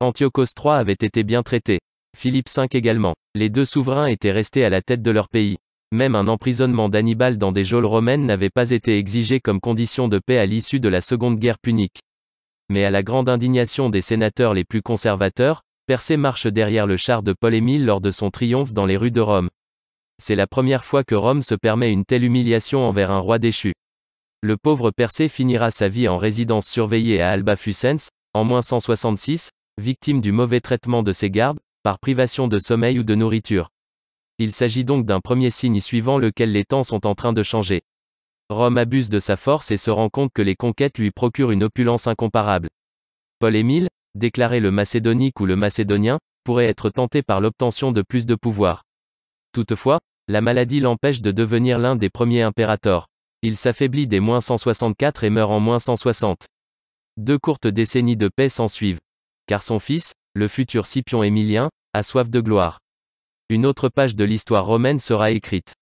Antiochos III avait été bien traité. Philippe V également. Les 2 souverains étaient restés à la tête de leur pays. Même un emprisonnement d'Hannibal dans des geôles romaines n'avait pas été exigé comme condition de paix à l'issue de la Seconde Guerre punique. Mais à la grande indignation des sénateurs les plus conservateurs, Persée marche derrière le char de Paul-Émile lors de son triomphe dans les rues de Rome. C'est la première fois que Rome se permet une telle humiliation envers un roi déchu. Le pauvre Persée finira sa vie en résidence surveillée à Alba Fusens, en -166, victime du mauvais traitement de ses gardes, par privation de sommeil ou de nourriture. Il s'agit donc d'un premier signe suivant lequel les temps sont en train de changer. Rome abuse de sa force et se rend compte que les conquêtes lui procurent une opulence incomparable. Paul-Émile, déclaré le Macédonique ou le Macédonien, pourrait être tenté par l'obtention de plus de pouvoir. Toutefois, la maladie l'empêche de devenir l'un des premiers impérators. Il s'affaiblit dès -164 et meurt en -160. 2 courtes décennies de paix s'ensuivent. Car son fils, le futur Scipion Émilien, a soif de gloire. Une autre page de l'histoire romaine sera écrite.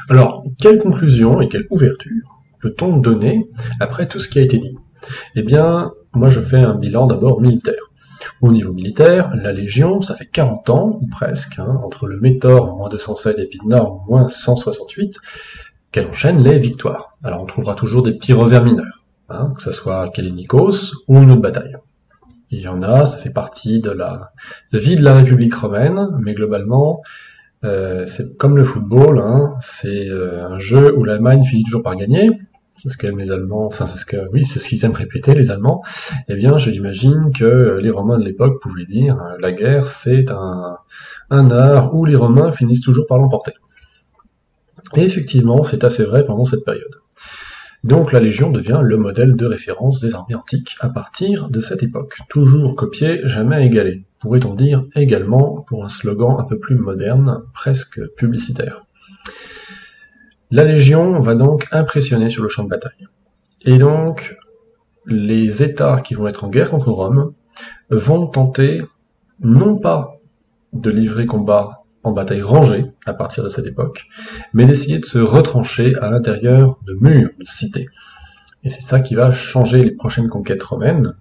Alors, quelle conclusion et quelle ouverture peut-on donner après tout ce qui a été dit? Eh bien, moi je fais un bilan d'abord militaire. Au niveau militaire, la Légion, ça fait 40 ans, ou presque, entre le Métor en -207 et Pydna en -168, qu'elle enchaîne les victoires. Alors on trouvera toujours des petits revers mineurs, que ce soit Kallinikos ou une autre bataille. Il y en a, ça fait partie de la vie de la République romaine, mais globalement, c'est comme le football, c'est un jeu où l'Allemagne finit toujours par gagner. C'est ce que les Allemands, enfin c'est ce qu'ils aiment répéter, les Allemands. Eh bien, j'imagine que les Romains de l'époque pouvaient dire la guerre, c'est un art où les Romains finissent toujours par l'emporter. Et effectivement, c'est assez vrai pendant cette période. Donc la Légion devient le modèle de référence des armées antiques à partir de cette époque. Toujours copié, jamais égalé. Pourrait-on dire également pour un slogan un peu plus moderne, presque publicitaire. La Légion va donc impressionner sur le champ de bataille. Et donc, les États qui vont être en guerre contre Rome vont tenter, non pas de livrer combat en bataille rangée, à partir de cette époque, mais d'essayer de se retrancher à l'intérieur de murs, de cités. Et c'est ça qui va changer les prochaines conquêtes romaines,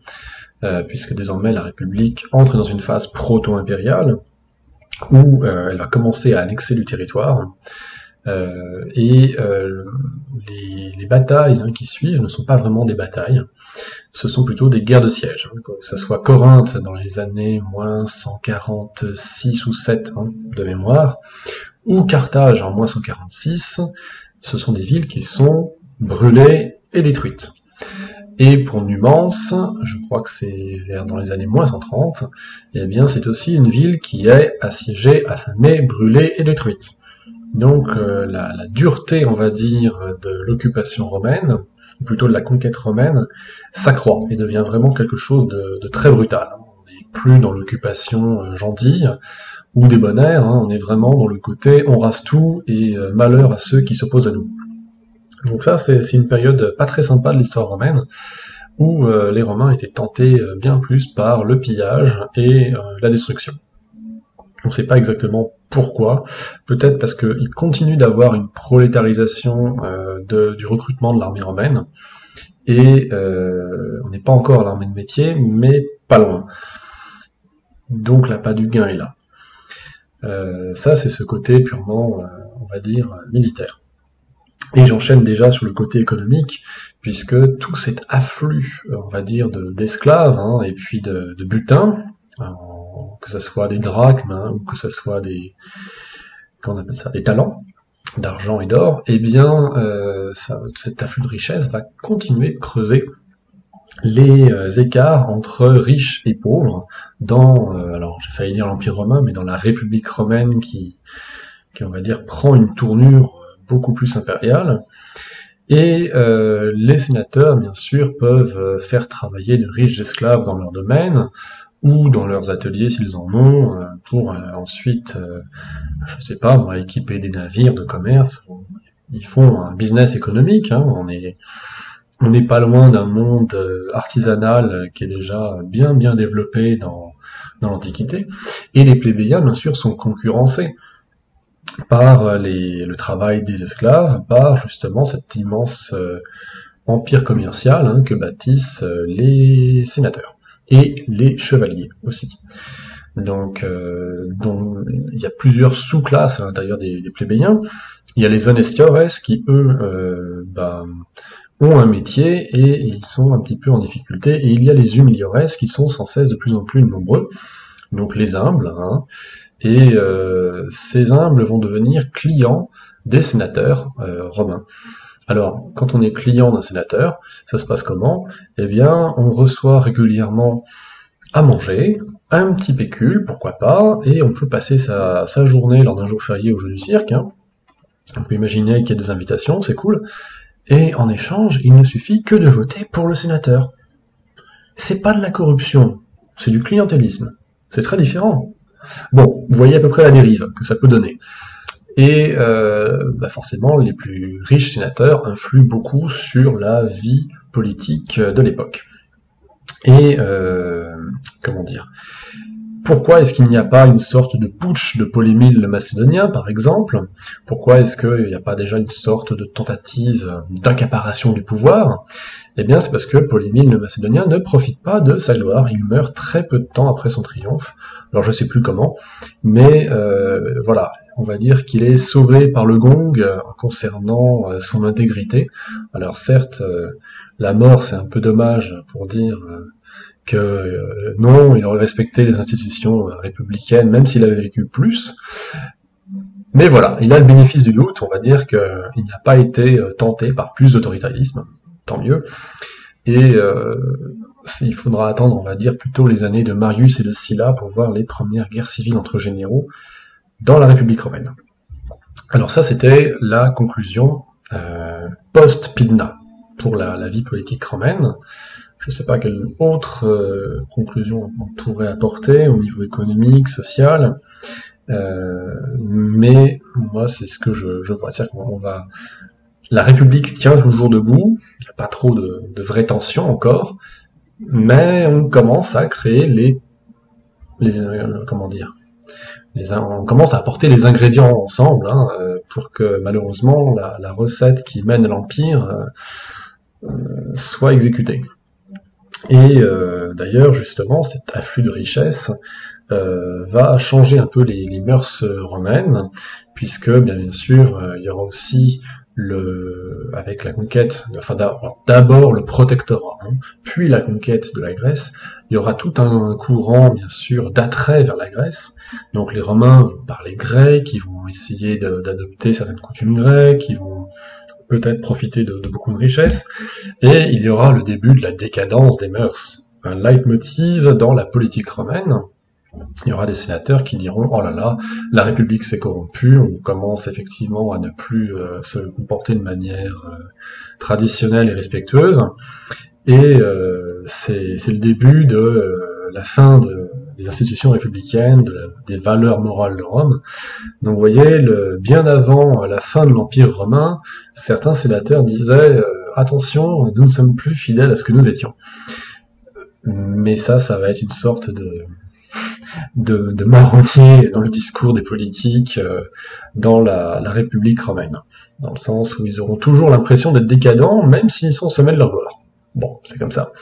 puisque désormais la République entre dans une phase proto-impériale, où elle va commencer à annexer du territoire, les batailles qui suivent ne sont pas vraiment des batailles, ce sont plutôt des guerres de siège, que ce soit Corinthe dans les années -146 ou 7 de mémoire, ou Carthage en -146, ce sont des villes qui sont brûlées et détruites. Et pour Numance, je crois que c'est dans les années -130, eh bien c'est aussi une ville qui est assiégée, affamée, brûlée et détruite. Donc la dureté, on va dire, de l'occupation romaine, ou plutôt de la conquête romaine, s'accroît et devient vraiment quelque chose de très brutal. On n'est plus dans l'occupation gentille ou débonnaire, on est vraiment dans le côté on rase tout et malheur à ceux qui s'opposent à nous. Donc ça, c'est une période pas très sympa de l'histoire romaine, où les Romains étaient tentés bien plus par le pillage et la destruction. On ne sait pas exactement pourquoi, peut-être parce qu'ils continuent d'avoir une prolétarisation du recrutement de l'armée romaine, et on n'est pas encore à l'armée de métier, mais pas loin. Donc l'appât du gain est là. Ça, c'est ce côté purement, on va dire, militaire. Et j'enchaîne déjà sur le côté économique, puisque tout cet afflux, on va dire, d'esclaves, et puis de butin, que ce soit des drachmes, ou que ce soit des talents, d'argent et d'or, eh bien, cet afflux de richesse va continuer de creuser les écarts entre riches et pauvres dans, alors j'ai failli dire l'Empire romain, mais dans la République romaine qui on va dire, prend une tournure beaucoup plus impériale. Et les sénateurs, bien sûr, peuvent faire travailler de riches esclaves dans leur domaine, ou dans leurs ateliers s'ils en ont, pour ensuite, je sais pas moi, équiper des navires de commerce. Ils font un business économique, hein, on n'est pas loin d'un monde artisanal qui est déjà bien développé dans l'Antiquité, et les plébéiens, bien sûr, sont concurrencés par le travail des esclaves, par justement cet immense empire commercial, hein, que bâtissent les sénateurs, et les chevaliers aussi. Donc, il y a plusieurs sous-classes à l'intérieur des plébéiens. Il y a les honestiores qui, eux, ont un métier et ils sont un petit peu en difficulté, et il y a les humiliores qui sont sans cesse de plus en plus nombreux, donc les humbles, hein, et ces humbles vont devenir clients des sénateurs romains. Alors, quand on est client d'un sénateur, ça se passe comment? Eh bien, on reçoit régulièrement à manger, un petit pécule, pourquoi pas, et on peut passer sa journée lors d'un jour férié au jeu du cirque, hein. On peut imaginer qu'il y a des invitations, c'est cool, et en échange, il ne suffit que de voter pour le sénateur. C'est pas de la corruption, c'est du clientélisme. C'est très différent. Bon, vous voyez à peu près la dérive que ça peut donner. Et forcément, les plus riches sénateurs influent beaucoup sur la vie politique de l'époque. Et comment dire, pourquoi est-ce qu'il n'y a pas une sorte de putsch de Polymyle le Macédonien, par exemple? Pourquoi est-ce qu'il n'y a pas déjà une sorte de tentative d'accaparation du pouvoir? Eh bien, c'est parce que Polymyle le Macédonien ne profite pas de sa gloire, il meurt très peu de temps après son triomphe. Alors je sais plus comment, mais voilà, on va dire qu'il est sauvé par le gong concernant son intégrité. Alors certes, la mort c'est un peu dommage pour dire que non, il aurait respecté les institutions républicaines, même s'il avait vécu plus. Mais voilà, il a le bénéfice du doute, on va dire qu'il n'a pas été tenté par plus d'autoritarisme, tant mieux. Et il faudra attendre, on va dire, plutôt les années de Marius et de Sylla pour voir les premières guerres civiles entre généraux dans la République romaine. Alors ça, c'était la conclusion post-Pydna pour la vie politique romaine. Je ne sais pas quelle autre conclusion on pourrait apporter au niveau économique, social, mais moi c'est ce que je vois. C'est-à-dire qu'on va... La République tient toujours debout, il n'y a pas trop de vraies tensions encore, mais on commence à créer on commence à apporter les ingrédients ensemble, hein, pour que malheureusement la recette qui mène à l'Empire soit exécutée. Et d'ailleurs, justement, cet afflux de richesses va changer un peu les mœurs romaines, puisque bien sûr, il y aura aussi avec la conquête, enfin d'abord le protectorat, hein, puis la conquête de la Grèce, il y aura tout un courant, bien sûr, d'attrait vers la Grèce. Donc les Romains vont parler grec, ils vont essayer d'adopter certaines coutumes grecques, ils vont peut-être profiter de beaucoup de richesses, et il y aura le début de la décadence des mœurs, un leitmotiv dans la politique romaine. Il y aura des sénateurs qui diront « Oh là là, la République s'est corrompue, on commence effectivement à ne plus se comporter de manière traditionnelle et respectueuse. » Et c'est le début de la fin des institutions républicaines, des valeurs morales de Rome. Donc vous voyez, bien avant la fin de l'Empire romain, certains sénateurs disaient « Attention, nous ne sommes plus fidèles à ce que nous étions. » Mais ça va être une sorte de marronnier dans le discours des politiques dans la République romaine, dans le sens où ils auront toujours l'impression d'être décadents, même s'ils sont au sommet de leur gloire. Bon, c'est comme ça.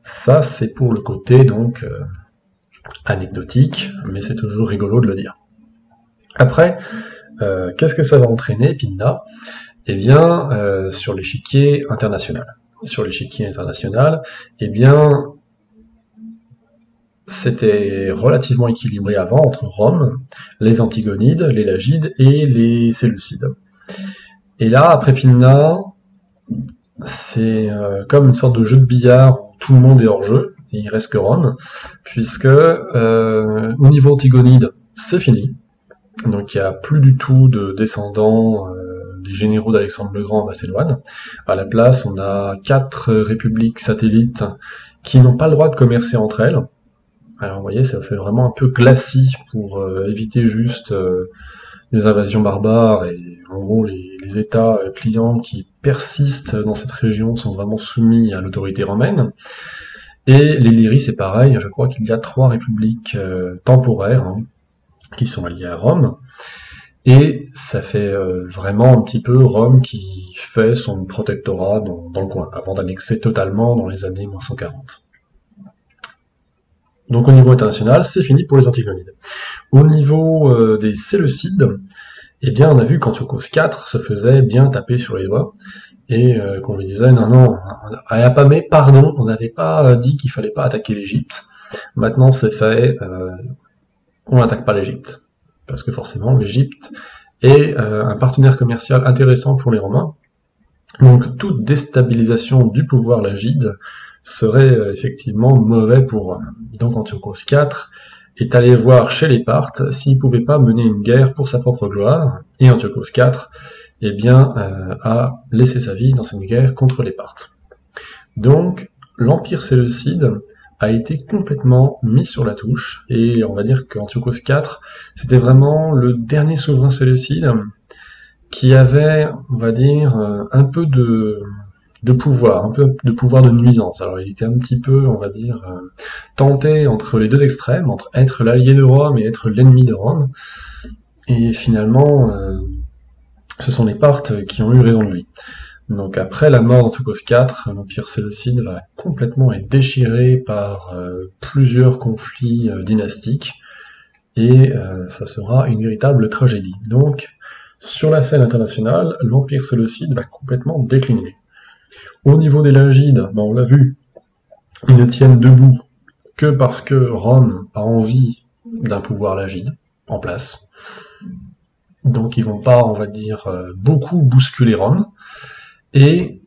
Ça, c'est pour le côté, donc, anecdotique, mais c'est toujours rigolo de le dire. Après, qu'est-ce que ça va entraîner, Pydna? Eh bien, sur l'échiquier international. Sur l'échiquier international, eh bien, c'était relativement équilibré avant entre Rome, les Antigonides, les Lagides et les Séleucides. Et là, après Pydna, c'est comme une sorte de jeu de billard où tout le monde est hors jeu, et il reste que Rome, puisque au niveau Antigonide, c'est fini. Donc il n'y a plus du tout de descendants des généraux d'Alexandre le Grand en Macédoine. À la place, on a 4 républiques satellites qui n'ont pas le droit de commercer entre elles. Alors vous voyez, ça fait vraiment un peu glacis pour éviter juste des invasions barbares, et en gros les États clients qui persistent dans cette région sont vraiment soumis à l'autorité romaine. Et l'Illyrie, c'est pareil, je crois qu'il y a 3 républiques temporaires qui sont alliées à Rome, et ça fait vraiment un petit peu Rome qui fait son protectorat dans le coin, avant d'annexer totalement dans les années 140. Donc au niveau international, c'est fini pour les Antigonides. Au niveau des Séleucides, eh bien on a vu qu'Antiochos IV se faisait bien taper sur les doigts, et qu'on lui disait non, à Apamée, pardon, on n'avait pas dit qu'il fallait pas attaquer l'Égypte, maintenant c'est fait, on n'attaque pas l'Égypte. Parce que forcément l'Égypte est un partenaire commercial intéressant pour les Romains, donc toute déstabilisation du pouvoir lagide serait effectivement mauvais pour Rome. Donc Antiochos IV est allé voir chez les Parthes s'il pouvait pas mener une guerre pour sa propre gloire, et Antiochos IV eh bien, a laissé sa vie dans cette guerre contre les Parthes. Donc l'Empire séleucide a été complètement mis sur la touche, et on va dire qu'Antiochos IV, c'était vraiment le dernier souverain séleucide qui avait, on va dire, un peu de pouvoir, un peu de pouvoir de nuisance. Alors il était un petit peu, on va dire, tenté entre les deux extrêmes, entre être l'allié de Rome et être l'ennemi de Rome, et finalement, ce sont les Parthes qui ont eu raison de lui. Donc après la mort d'Antiochos IV, l'Empire séleucide va complètement être déchiré par plusieurs conflits dynastiques, et ça sera une véritable tragédie. Donc sur la scène internationale, l'Empire séleucide va complètement décliner. Au niveau des Lagides, on l'a vu, ils ne tiennent debout que parce que Rome a envie d'un pouvoir lagide en place. Donc ils vont pas, on va dire, beaucoup bousculer Rome. Et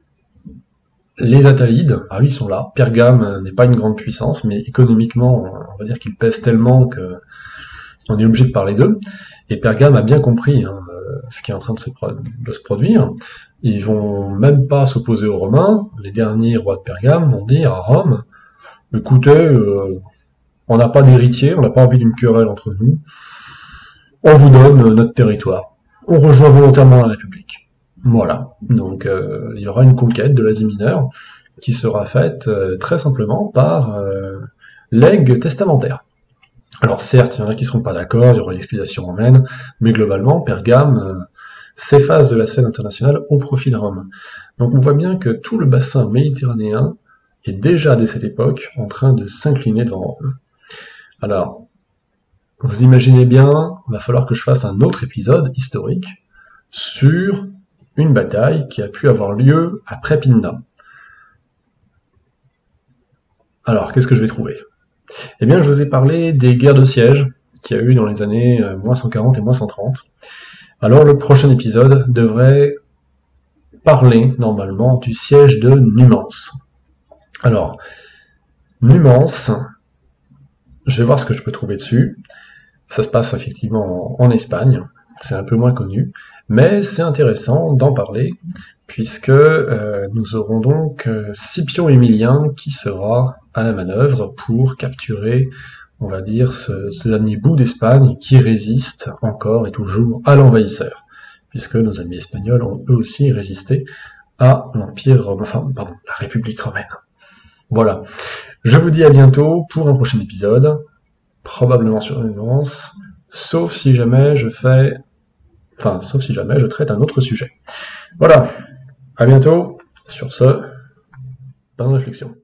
les Attalides, ah oui, ils sont là. Pergame n'est pas une grande puissance, mais économiquement, on va dire qu'ils pèsent tellement que on est obligé de parler d'eux. Et Pergame a bien compris ce qui est en train de se produire. Ils vont même pas s'opposer aux Romains. Les derniers rois de Pergame vont dire à Rome, écoutez, on n'a pas d'héritier, on n'a pas envie d'une querelle entre nous, on vous donne notre territoire. On rejoint volontairement la République. Voilà, donc il y aura une conquête de l'Asie mineure qui sera faite très simplement par legs testamentaire. Alors certes, il y en a qui ne seront pas d'accord, il y aura une expiation romaine, mais globalement, Pergame s'efface de la scène internationale au profit de Rome. Donc on voit bien que tout le bassin méditerranéen est déjà dès cette époque en train de s'incliner devant Rome. Alors, vous imaginez bien, il va falloir que je fasse un autre épisode historique sur une bataille qui a pu avoir lieu après Pydna. Alors, qu'est-ce que je vais trouver? Eh bien, je vous ai parlé des guerres de siège qu'il y a eu dans les années moins 140 et moins 130. Alors, le prochain épisode devrait parler, normalement, du siège de Numance. Alors, Numance, je vais voir ce que je peux trouver dessus. Ça se passe effectivement en Espagne, c'est un peu moins connu, mais c'est intéressant d'en parler, puisque nous aurons donc Scipio Émilien qui sera à la manœuvre pour capturer, on va dire, ce dernier bout d'Espagne qui résiste encore et toujours à l'envahisseur, puisque nos amis espagnols ont eux aussi résisté à l'Empire romain, la République romaine. Voilà, je vous dis à bientôt pour un prochain épisode, probablement sur une nuance, sauf si jamais je traite un autre sujet. Voilà, à bientôt, sur ce, bonne réflexion.